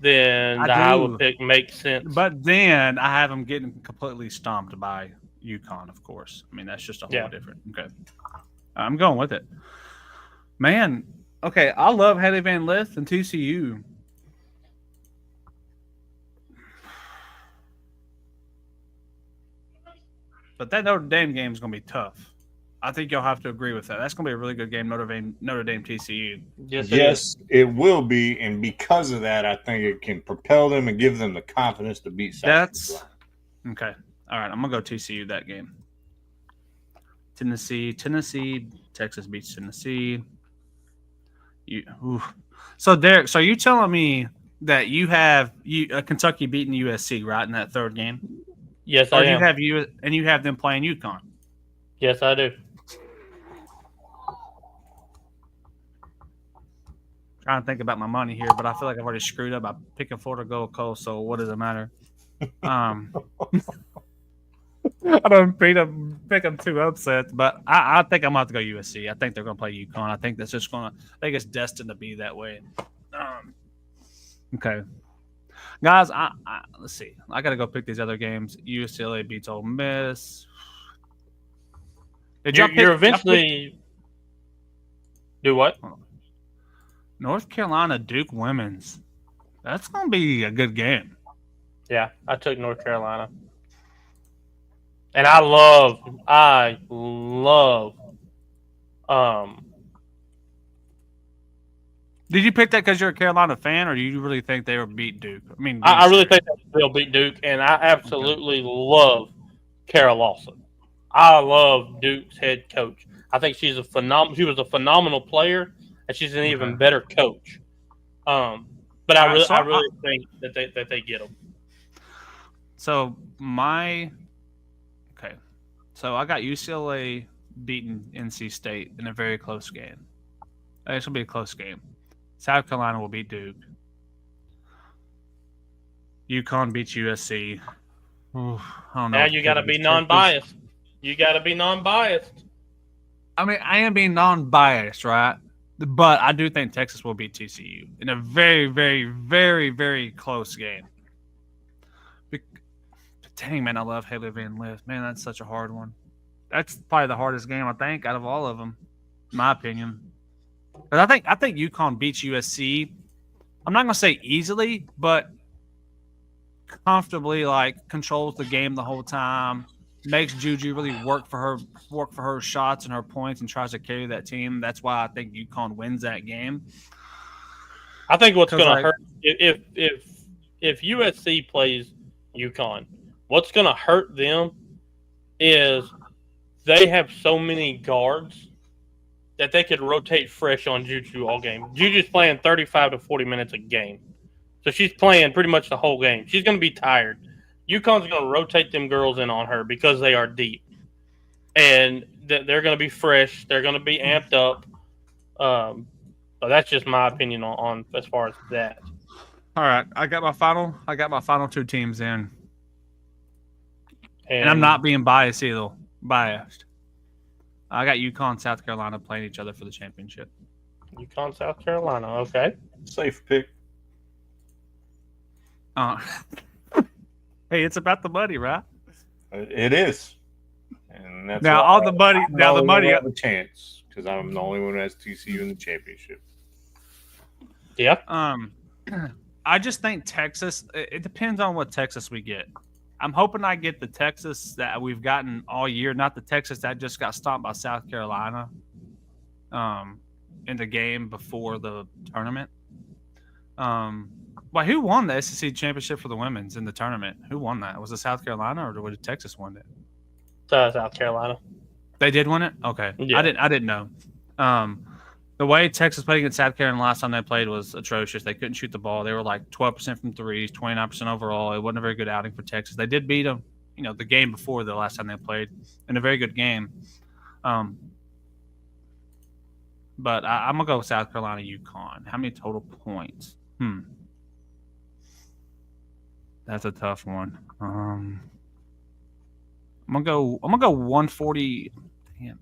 then the Iowa pick makes sense. But then I have them getting completely stomped by UConn, of course. I mean, that's just a whole different. Okay. I'm going with it. Man, okay, I love Haley Van Lith and TCU. But that Notre Dame game is going to be tough. I think you'll have to agree with that. That's going to be a really good game, Notre Dame TCU. Yes, it will be. And because of that, I think it can propel them and give them the confidence to beat South Carolina. Okay. All right, I'm going to go TCU that game. Tennessee, Texas beats Tennessee. So Derek, so you telling me that you have Kentucky beating USC right in that third game, Yes, or I do you am. have you have them playing UConn? Yes, I do. Trying to think about my money here, but I feel like I've already screwed up by picking Florida Gold Coast. So what does it matter? I don't pick them two upsets, but I think I'm about to go USC. I think they're going to play UConn. I think that's just going to. I think it's destined to be that way. Okay, guys. Let's see. I got to go pick these other games. UCLA beats Ole Miss. Did y'all You're pick? eventually do what? North Carolina Duke women's. That's going to be a good game. Yeah, I took North Carolina. And I love Did you pick that because you're a Carolina fan, or do you really think they will beat Duke? I mean, I really think they'll beat Duke, and I absolutely love Kara Lawson. I love Duke's head coach. I think she was a phenomenal player, and she's an even better coach. But I really think that they get them. So so I got UCLA beating NC State in a very close game. This will be a close game. South Carolina will beat Duke. UConn beats USC. Ooh, I don't know. Now you got to be non-biased. You got to be non-biased. I mean, I am being non-biased, right? But I do think Texas will beat TCU in a very, very, very, very close game. Dang, man, I love Haley Van Lith. Man, that's such a hard one. That's probably the hardest game, I think, out of all of them, in my opinion. But I think UConn beats USC. I'm not going to say easily, but comfortably, like, controls the game the whole time, makes Juju really work for her shots and her points and tries to carry that team. That's why I think UConn wins that game. I think what's going to hurt if USC plays UConn, what's going to hurt them is they have so many guards that they could rotate fresh on Juju all game. Juju's playing 35 to 40 minutes a game. So she's playing pretty much the whole game. She's going to be tired. UConn's going to rotate them girls in on her because they are deep. And they're going to be fresh. They're going to be amped up. But that's just my opinion on as far as that. All right. I got my final two teams in. And I'm not being biased either. I got UConn, South Carolina playing each other for the championship. UConn, South Carolina. Okay. Safe pick. Hey, it's about the money, right? It is. And that's now all the money. Now the money. Have a chance because I'm the only one who has TCU in the championship. Yeah. I just think Texas. It depends on what Texas we get. I'm hoping I get the Texas that we've gotten all year, not the Texas that just got stomped by South Carolina in the game before the tournament. Well, who won the SEC championship for the women's in the tournament? Who won that? Was it South Carolina or did Texas win it? South Carolina. They did win it? Okay. Yeah. I didn't know. The way Texas played against South Carolina last time they played was atrocious. They couldn't shoot the ball. They were like 12% from threes, 29% overall. It wasn't a very good outing for Texas. They did beat them, the game before the last time they played in a very good game. But I'm going to go South Carolina, UConn. How many total points? That's a tough one. I'm gonna go 140. Damn.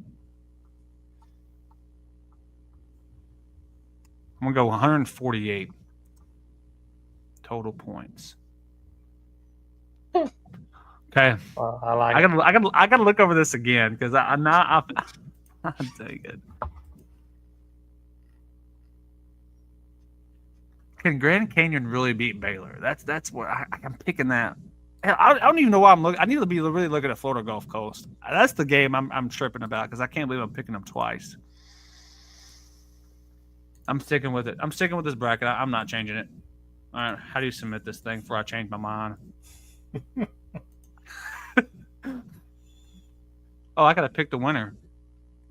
I'm gonna go 148 total points. Okay. I gotta look over this again because I'm dang it. Can Grand Canyon really beat Baylor? That's what I'm picking that. I don't even know why I'm looking. I need to be really looking at Florida Gulf Coast. That's the game I'm tripping about because I can't believe I'm picking them twice. I'm sticking with it. I'm sticking with this bracket. I'm not changing it. All right. How do you submit this thing before I change my mind? Oh, I got to pick the winner.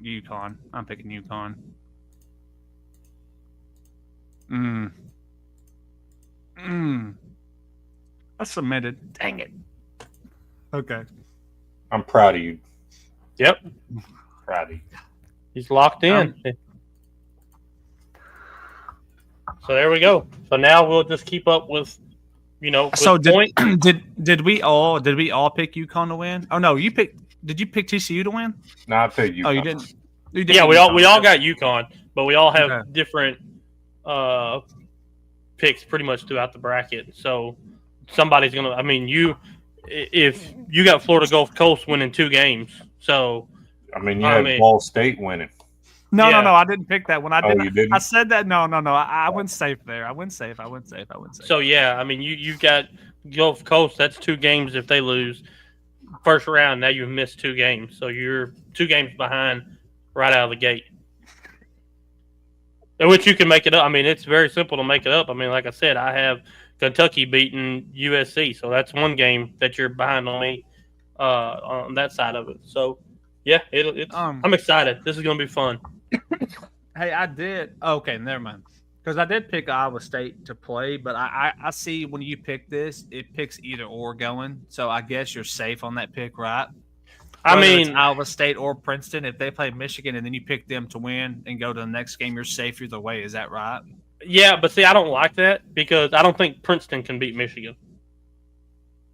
UConn. I'm picking UConn. Mm. I submitted. Dang it. Okay. I'm proud of you. Yep, Proud of you. he's locked in. So there we go. So now we'll just keep up with, with So point. did we all pick UConn to win? Oh no, did you pick TCU to win? No, I picked you. Oh, you didn't. You did Yeah, pick we all UConn. got UConn, but we all have Okay. different picks pretty much throughout the bracket. So somebody's gonna. I mean, if you got Florida Gulf Coast winning 2 games, so I mean, you had Ball State winning. No, Yeah. I didn't pick that one. I didn't. You didn't? I said that. No. I went safe there. I went safe. so yeah. I mean, you got Gulf Coast. That's 2 games if they lose first round. Now you've missed 2 games, so you're 2 games behind right out of the gate. In which you can make it up. I mean, it's very simple to make it up. I mean, like I said, I have Kentucky beating USC, so that's 1 game that you're behind on me on that side of it. So, yeah, I'm excited. This is going to be fun. Hey, I did. Okay, never mind. Because I did pick Iowa State to play, but I see when you pick this, it picks either or going. So I guess you're safe on that pick, right? I Whether mean, it's Iowa State or Princeton, if they play Michigan and then you pick them to win and go to the next game, you're safe either way. Is that right? yeah, but see, I don't like that because I don't think Princeton can beat Michigan.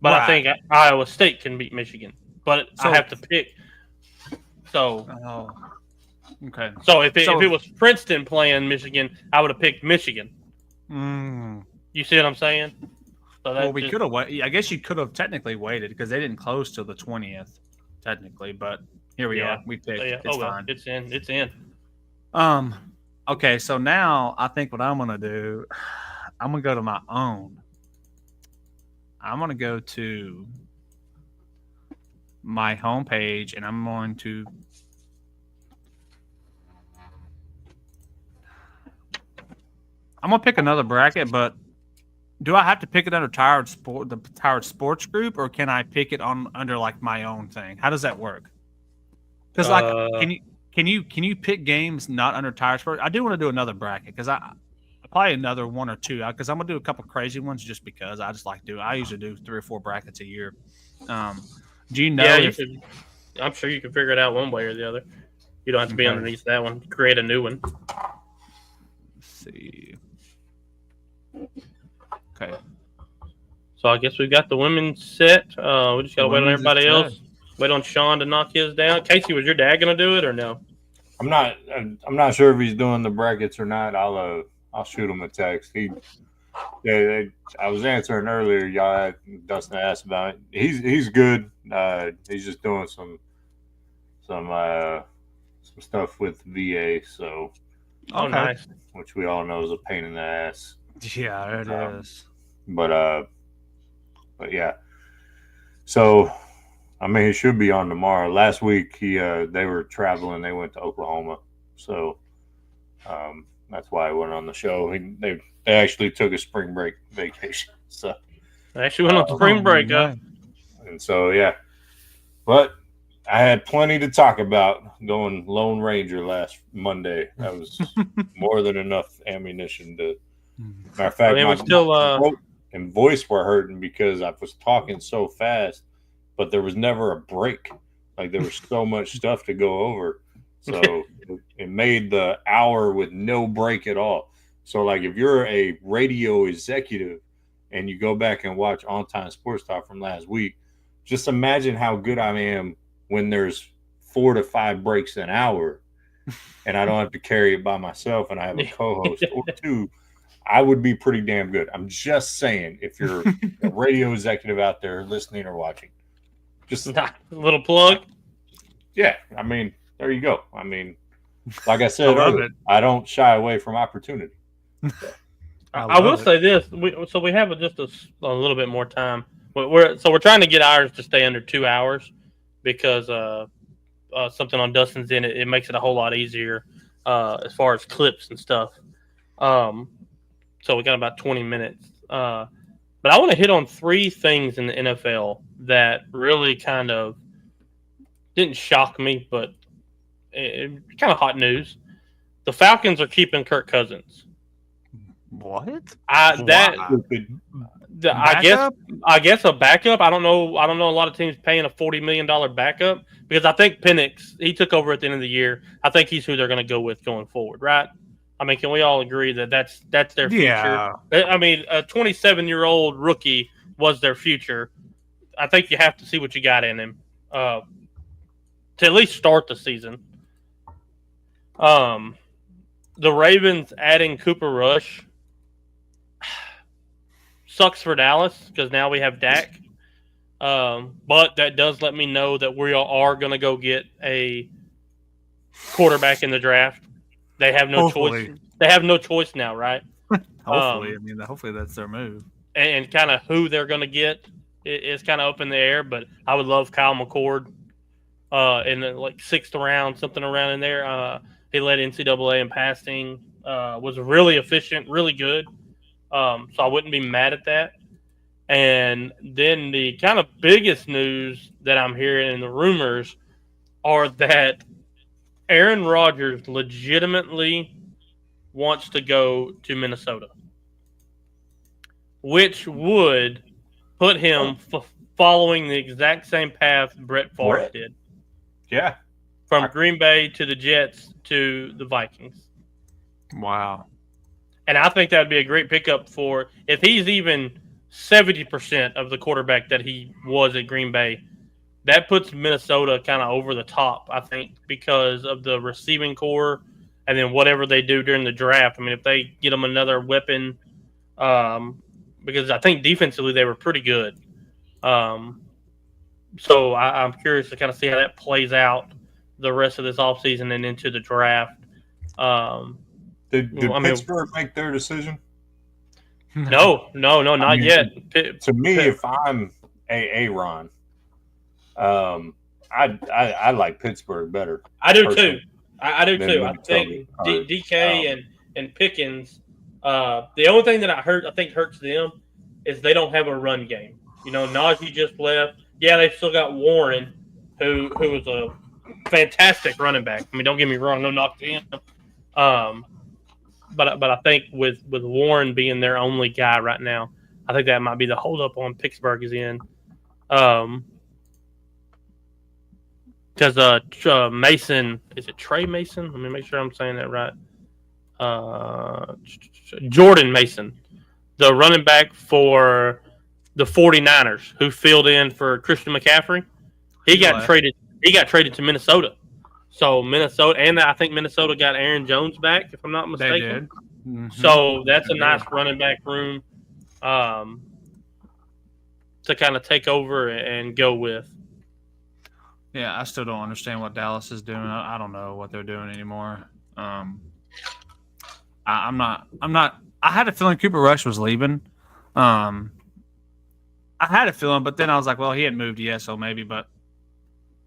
But I think Iowa State can beat Michigan. But I have to pick. So, okay. So if it was Princeton playing Michigan, I would have picked Michigan. You see what I'm saying? So well, we could have waited. I guess you could have technically waited because they didn't close till the 20th, technically. But here we are. We picked. Yeah. It's fine. It's in. It's in. Okay, so now I think what I'm gonna do, I'm gonna go to my own. I'm gonna go to my homepage and I'm going to pick another bracket, but do I have to pick it under the Tired Sports Group, or can I pick it under like my own thing? How does that work? Because like, can you pick games not under Tired Sports? I do want to do another bracket because I probably another 1 or 2 because I'm gonna do a couple crazy ones just because I just like do. I usually do 3 or 4 brackets a year. Do you know? Yeah, I'm sure you can figure it out one way or the other. You don't have to be underneath that one. Create a new one. Let's see. Okay. So I guess we've got the women's set. We just got to wait on everybody else. Wait on Sean to knock his down. Casey, was your dad going to do it or no? I'm not sure if he's doing the brackets or not. I'll shoot him a text. I was answering earlier. Y'all, Dustin asked about it. He's good. He's just doing some stuff with VA. So, nice. Which we all know is a pain in the ass. Yeah, it is. But yeah. So, I mean, he should be on tomorrow. Last week they were traveling. They went to Oklahoma. So, that's why I went on the show. They actually took a spring break vacation. So they actually went on spring break, and so yeah. But I had plenty to talk about going Lone Ranger last Monday. That was more than enough ammunition to. Matter of fact, my throat and voice were hurting because I was talking so fast, but there was never a break. Like there was so much stuff to go over. So it made the hour with no break at all. So like if you're a radio executive and you go back and watch On Time Sports Talk from last week, just imagine how good I am when there's 4 to 5 breaks an hour and I don't have to carry it by myself and I have a co-host or 2. I would be pretty damn good. I'm just saying, if you're a radio executive out there listening or watching, just a little plug. Yeah, I mean, there you go. I mean, like I said earlier, I don't shy away from opportunity. I will say this: we have just a little bit more time. We're trying to get ours to stay under 2 hours because something on Dustin's in it makes it a whole lot easier as far as clips and stuff. So we got about 20 minutes. But I want to hit on 3 things in the NFL that really kind of didn't shock me, but kind of hot news. The Falcons are keeping Kirk Cousins. What? That Why? I guess a backup. I don't know. A lot of teams paying a $40 million backup because I think Penix, he took over at the end of the year. I think he's who they're going to go with going forward, right? I mean, can we all agree that that's their future? Yeah. I mean, a 27-year-old rookie was their future. I think you have to see what you got in him to at least start the season. The Ravens adding Cooper Rush sucks for Dallas because now we have Dak. But that does let me know that we are going to go get a quarterback in the draft. They have no choice. They have no choice now, right? Hopefully, hopefully that's their move. And kind of who they're going to get is kind of up in the air. But I would love Kyle McCord in the 6th round, something around in there. He led NCAA in passing. Was really efficient, really good. So I wouldn't be mad at that. And then the kind of biggest news that I'm hearing in the rumors are that Aaron Rodgers legitimately wants to go to Minnesota, which would put him following the exact same path Brett Favre did. Yeah. From Green Bay to the Jets to the Vikings. Wow. And I think that would be a great pickup for if he's even 70% of the quarterback that he was at Green Bay. That puts Minnesota kind of over the top, I think, because of the receiving core and then whatever they do during the draft. I mean, if they get them another weapon, because I think defensively they were pretty good. So I'm curious to kind of see how that plays out the rest of this offseason and into the draft. Did Pittsburgh make their decision? No, not yet. To me, if I'm Aaron, I like Pittsburgh better. I do too. I do too. I think DK and Pickens. The only thing that I think hurts them is they don't have a run game. You know, Najee just left. Yeah, they've still got Warren, who was a fantastic running back. I mean, don't get me wrong, no knock to him. But I think with Warren being their only guy right now, I think that might be the holdup on Pittsburgh is in. Because Mason, is it Trey Mason? Let me make sure I'm saying that right. Jordan Mason, the running back for the 49ers, who filled in for Christian McCaffrey. He got traded to Minnesota. So Minnesota, and I think Minnesota got Aaron Jones back, if I'm not mistaken. They did. Mm-hmm. So that's a nice running back room to kind of take over and go with. Yeah, I still don't understand what Dallas is doing. I don't know what they're doing anymore. I'm not. I had a feeling Cooper Rush was leaving. I had a feeling, but then I was like, well, he hadn't moved yet, so maybe. But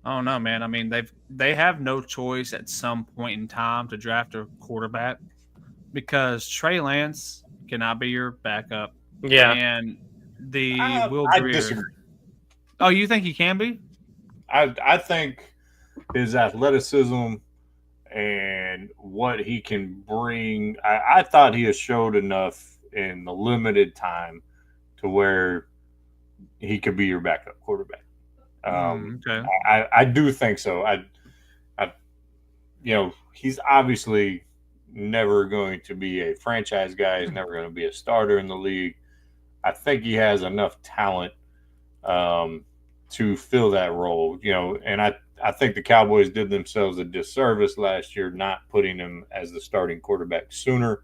I don't know, man. I mean, they have no choice at some point in time to draft a quarterback because Trey Lance cannot be your backup. Yeah, and the Will I Greer. disagree. Oh, you think he can be? I think his athleticism and what he can bring. I thought he has showed enough in the limited time to where he could be your backup quarterback. Okay. I do think so. He's obviously never going to be a franchise guy. He's never going to be a starter in the league. I think he has enough talent to fill that role, and I think the Cowboys did themselves a disservice last year not putting him as the starting quarterback sooner,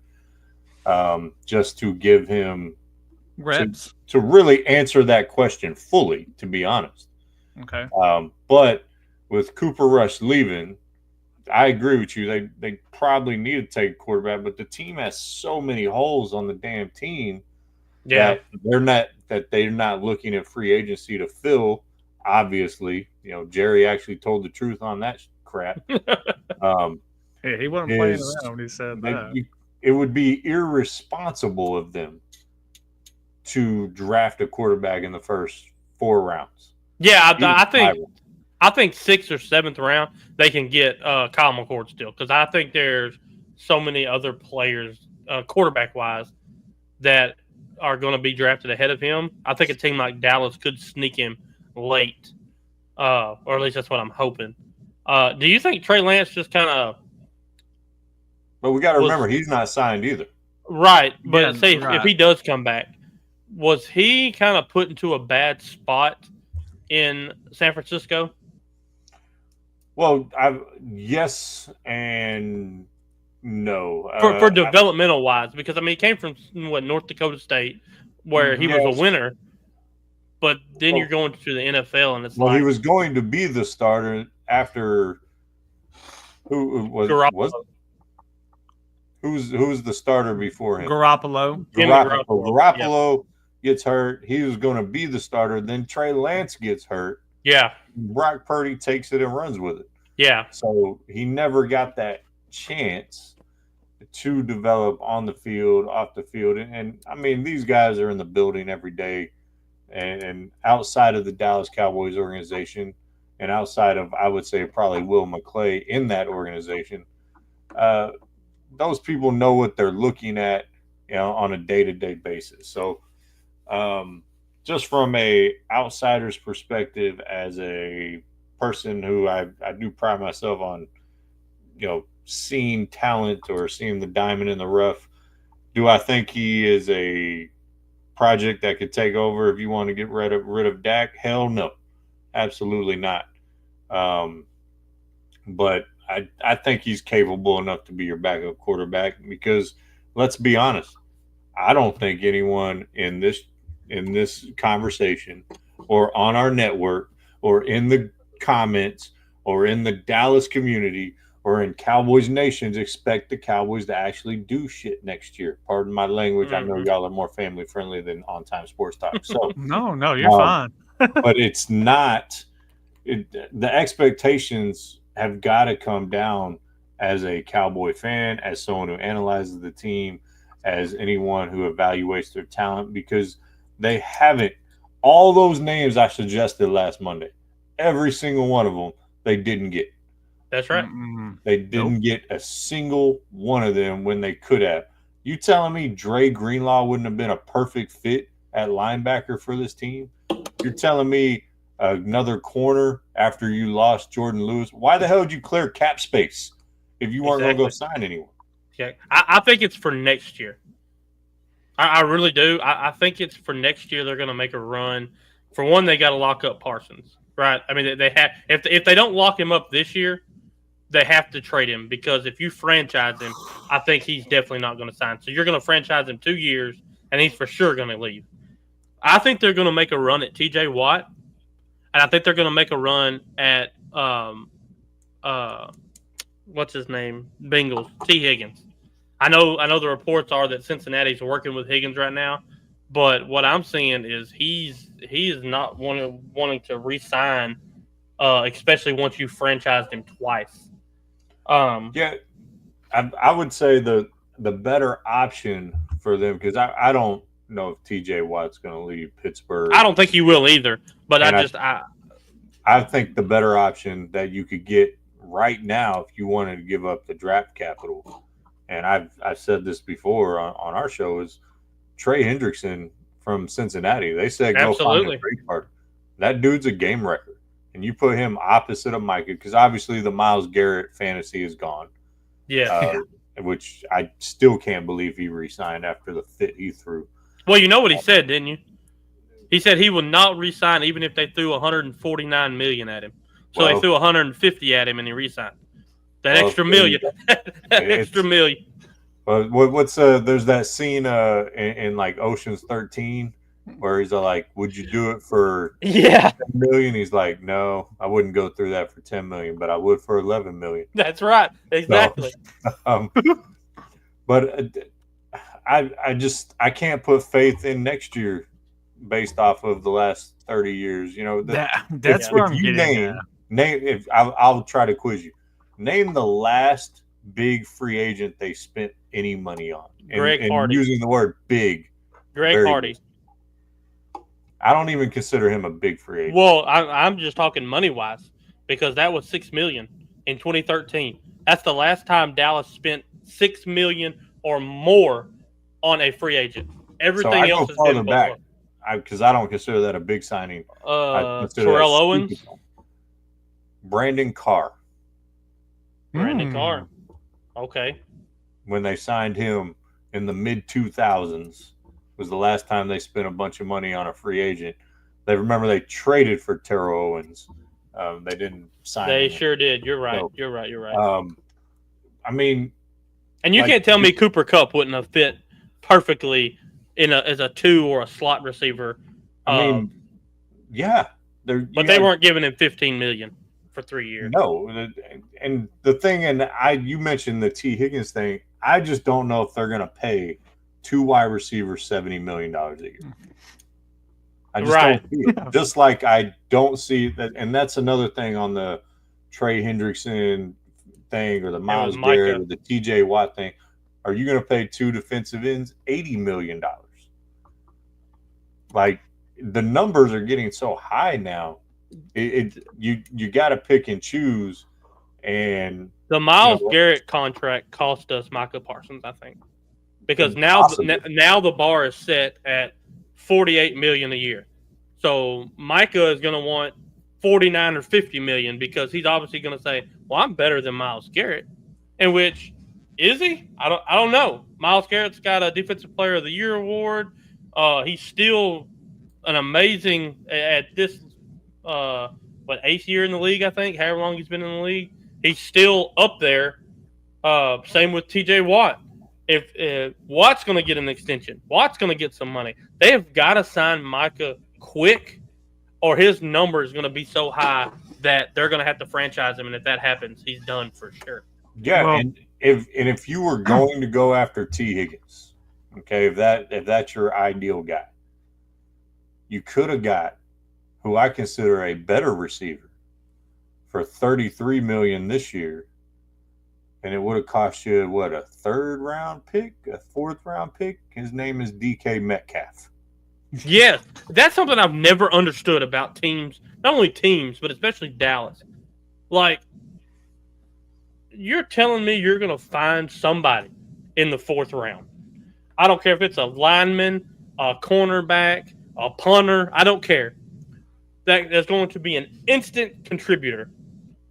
just to give him reps to really answer that question fully, to be honest. Okay. But with Cooper Rush leaving, I agree with you. They probably need to take a quarterback, but the team has so many holes on the damn team that they're not looking at free agency to fill. Obviously, Jerry actually told the truth on that crap. He wasn't playing around when he said that. It would be irresponsible of them to draft a quarterback in the first 4 rounds. Yeah, I think 6th or 7th round they can get Kyle McCord still because I think there's so many other players quarterback wise that are going to be drafted ahead of him. I think a team like Dallas could sneak him late, or at least that's what I'm hoping. Do you think Trey Lance just kind of But we got to was remember he's not signed either. right? But Yeah, say if right. he does come back, was he kind of put into a bad spot in San Francisco? Well, yes and no. For developmental wise, because I mean he came from North Dakota State, where he was Yes. a winner, but then Well- you're going to the NFL and it's Well, like he was going to be the starter after who was Garoppolo. who's the starter before him? Garoppolo. Jimmy Garoppolo. Garoppolo, Garoppolo gets hurt. He was going to be the starter. Then Trey Lance gets hurt. Yeah, Brock Purdy takes it and runs with it. yeah, So he never got that chance to develop on the field, off the field. And I mean, these guys are in the building every day. And outside of the Dallas Cowboys organization and outside of, I would say, probably Will McClay in that organization, those people know what they're looking at, on a day-to-day basis. So just from a outsider's perspective, as a person who I do pride myself on, seeing talent or seeing the diamond in the rough, do I think he is a project that could take over if you want to get rid of Dak? Hell no, absolutely not. But I think he's capable enough to be your backup quarterback, because let's be honest, I don't think anyone in this conversation or on our network or in the comments or in the Dallas community or in Cowboys Nations expect the Cowboys to actually do shit next year. Pardon my language. I know y'all are more family friendly than On Time Sports Talk. So No, you're fine. but it's not. The expectations have got to come down as a Cowboy fan, as someone who analyzes the team, as anyone who evaluates their talent, because they haven't. All those names I suggested last Monday, every single one of them, they didn't get. that's right. They didn't get a single one of them when they could have. You telling me Dre Greenlaw wouldn't have been a perfect fit at linebacker for this team? You're telling me another corner after you lost Jordan Lewis? Why the hell did you clear cap space if you weren't going to go sign anyone? Yeah, I think it's for next year. I really do. I think it's for next year. They're going to make a run. For one, they got to lock up Parsons, right? I mean, they have. If they don't lock him up this year, they have to trade him, because if you franchise him, I think he's definitely not going to sign. So you're going to franchise him 2 years, and he's for sure going to leave. I think they're going to make a run at T.J. Watt, and I think they're going to make a run at what's his name, Bengals, T. Higgins. I know the reports are that Cincinnati's working with Higgins right now, but what I'm seeing is he is not wanting to re-sign, especially once you franchised him twice. Yeah, I would say the better option for them, because I don't know if T.J. Watt's going to leave Pittsburgh. I don't think he will either, but I think the better option that you could get right now, if you wanted to give up the draft capital, and I've said this before on our show, is Trey Hendrickson from Cincinnati. They said go find a great partner. That dude's a game record. And you put him opposite of Micah, because obviously the Myles Garrett fantasy is gone. Yeah. Which I still can't believe he re-signed after the fit he threw. Well, you know what he said, didn't you? He said he would not re-sign even if they threw $149 million at him. So they threw $150 at him and he re-signed. That extra million. Extra million. What's there's that scene in like Ocean's 13 where he's like, would you do it for 10 million? He's like, no, I wouldn't go through that for 10 million, but I would for 11 million. That's right. Exactly. So, but I can't put faith in next year based off of the last 30 years. That's where I'm getting at. I'll try to quiz you. Name the last big free agent they spent any money on. Greg Hardy. Using the word big. Greg Hardy. Big. I don't even consider him a big free agent. Well, I'm just talking money wise, because that was $6 million in 2013. That's the last time Dallas spent $6 million or more on a free agent. Everything I else go has farther been back below. because I don't consider that a big signing. I consider that Terrell stupid. Owens, Brandon Carr. Brandon Hmm. Carr. Okay. When they signed him in the mid 2000s was the last time they spent a bunch of money on a free agent. They traded for Terrell Owens. They didn't sign They him. sure did. You're right. So, You're right. I mean, And you like, can't tell me Cooper Kupp wouldn't have fit perfectly as a 2 or a slot receiver. yeah. But they weren't giving him $15 million for 3 years. No, and the thing, you mentioned the T. Higgins thing. I just don't know if they're going to pay 2 wide receivers $70 million a year. I just don't see it. Just like I don't see that, and that's another thing on the Trey Hendrickson thing or the Myles Garrett or the T.J. Watt thing. Are you going to pay 2 defensive ends $80 million? Like, the numbers are getting so high now. You got to pick and choose. And the Myles Garrett contract cost us Micah Parsons, I think, because now the bar is set at $48 million a year. So Micah is going to want $49 or $50 million because he's obviously going to say, "Well, I'm better than Myles Garrett." In which is he? I don't know. Myles Garrett's got a Defensive Player of the Year award. He's still an amazing at this 8th year in the league, I think, however long he's been in the league. He's still up there. Same with TJ Watt. If Watt's going to get an extension, Watt's going to get some money. They have got to sign Micah quick, or his number is going to be so high that they're going to have to franchise him. And if that happens, he's done for sure. Yeah, well, and if you were going to go after T. Higgins, okay, if that's your ideal guy, you could have got who I consider a better receiver for $33 million this year, and it would have cost you what, a 3rd round pick, a 4th round pick. His name is DK Metcalf. Yes, that's something I've never understood about teams. Not only teams, but especially Dallas. Like, you're telling me you're going to find somebody in the 4th round. I don't care if it's a lineman, a cornerback, a punter. I don't care. That's going to be an instant contributor.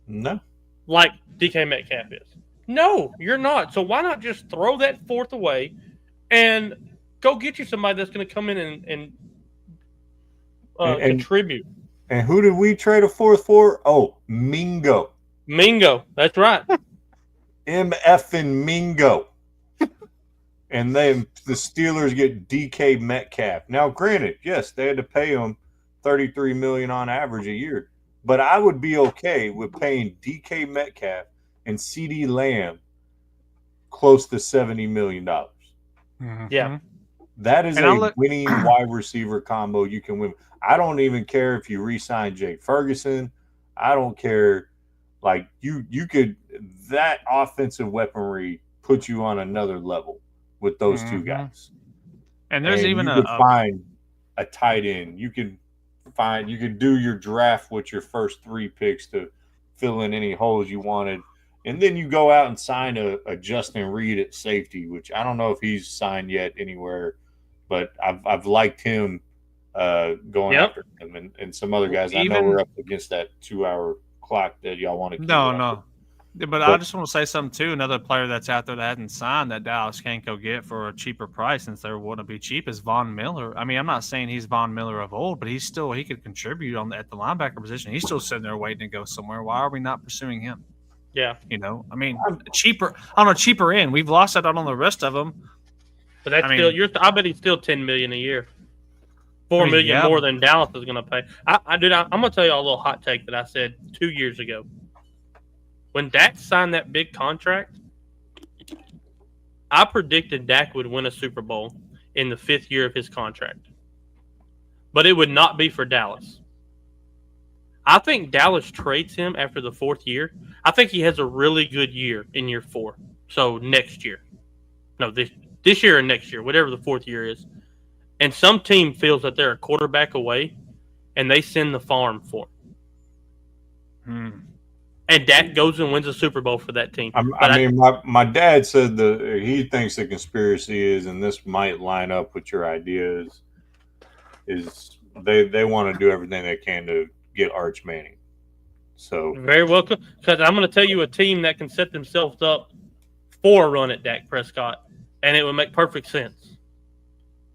No. Like DK Metcalf is. No, you're not. So why not just throw that 4th away and go get you somebody that's going to come in and contribute. And who did we trade a 4th for? Oh, Mingo. Mingo, that's right. MFing Mingo. And then the Steelers get DK Metcalf. Now, granted, yes, they had to pay him $33 million on average a year, but I would be okay with paying DK Metcalf and CD Lamb close to $70 million. Mm-hmm. Yeah. That is a winning wide receiver combo you can win. I don't even care if you re-sign Jake Ferguson. I don't care. Like, you could, that offensive weaponry put you on another level with those 2 guys. And there's even you could find a tight end. You could do your draft with your first 3 picks to fill in any holes you wanted. And then you go out and sign a Justin Reed at safety, which I don't know if he's signed yet anywhere, but I've liked him going after him and some other guys. I know we're up against that 2-hour clock that y'all want to keep. No. But I just want to say something too. Another player that's out there that hadn't signed that Dallas can't go get for a cheaper price, since they want to be cheap, is Von Miller. I mean, I'm not saying he's Von Miller of old, but he could contribute at the linebacker position. He's still sitting there waiting to go somewhere. Why are we not pursuing him? Yeah, I mean, cheaper on a cheaper end. We've lost out on the rest of them. But that's I bet he's still $10 million a year. $4 million more than Dallas is going to pay. I'm going to tell you a little hot take that I said 2 years ago. When Dak signed that big contract, I predicted Dak would win a Super Bowl in the 5th year of his contract. But it would not be for Dallas. I think Dallas trades him after the 4th year. I think he has a really good year in year 4. So next year. No, this year or next year, whatever the 4th year is. And some team feels that they're a quarterback away, and they send the farm for him. and Dak goes and wins a Super Bowl for that team. My dad said he thinks the conspiracy is, and this might line up with your ideas, is they want to do everything they can to get Arch Manning. So very welcome, because I'm going to tell you a team that can set themselves up for a run at Dak Prescott, and it would make perfect sense.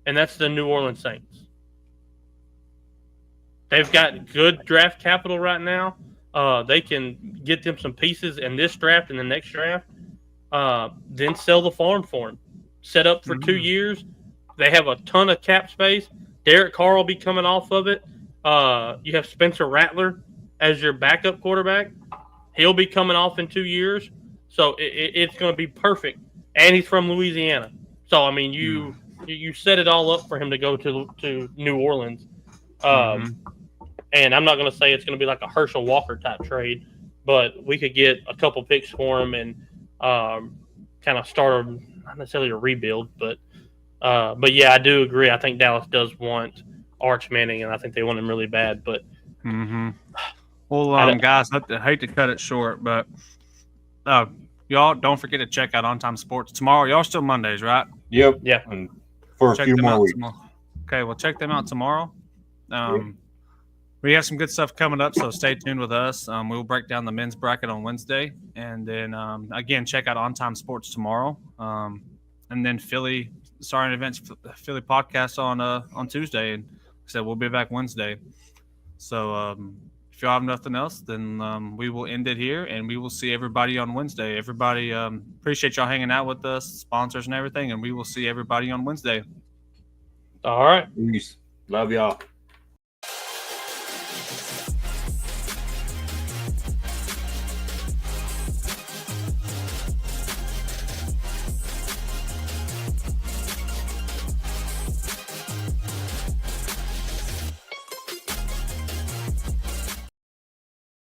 And that's the New Orleans Saints. They've got good draft capital right now. They can get them some pieces in this draft and the next draft, then sell the farm for them. Set up for 2 years. They have a ton of cap space. Derek Carr will be coming off of it. You have Spencer Rattler as your backup quarterback. He'll be coming off in 2 years. So it's going to be perfect. And he's from Louisiana. So, I mean, you set it all up for him to go to New Orleans. And I'm not going to say it's going to be like a Herschel Walker type trade, but we could get a couple picks for him and kind of start not necessarily a rebuild, but yeah, I do agree. I think Dallas does want Arch Manning, and I think they want him really bad. But well, guys, I hate to cut it short, but y'all don't forget to check out On Time Sports tomorrow. Y'all still Mondays, right? Yep. Yeah. And for a few more weeks. Okay, well, check them out tomorrow. We have some good stuff coming up, so stay tuned with us. We'll break down the men's bracket on Wednesday, and then again, check out On Time Sports tomorrow, and then Philly Events Philly podcast on Tuesday, and like I said, we'll be back Wednesday. So if you have nothing else, then we will end it here, and we will see everybody on Wednesday. Everybody, appreciate y'all hanging out with us, sponsors and everything, and we will see everybody on Wednesday. All right. Peace. Love y'all.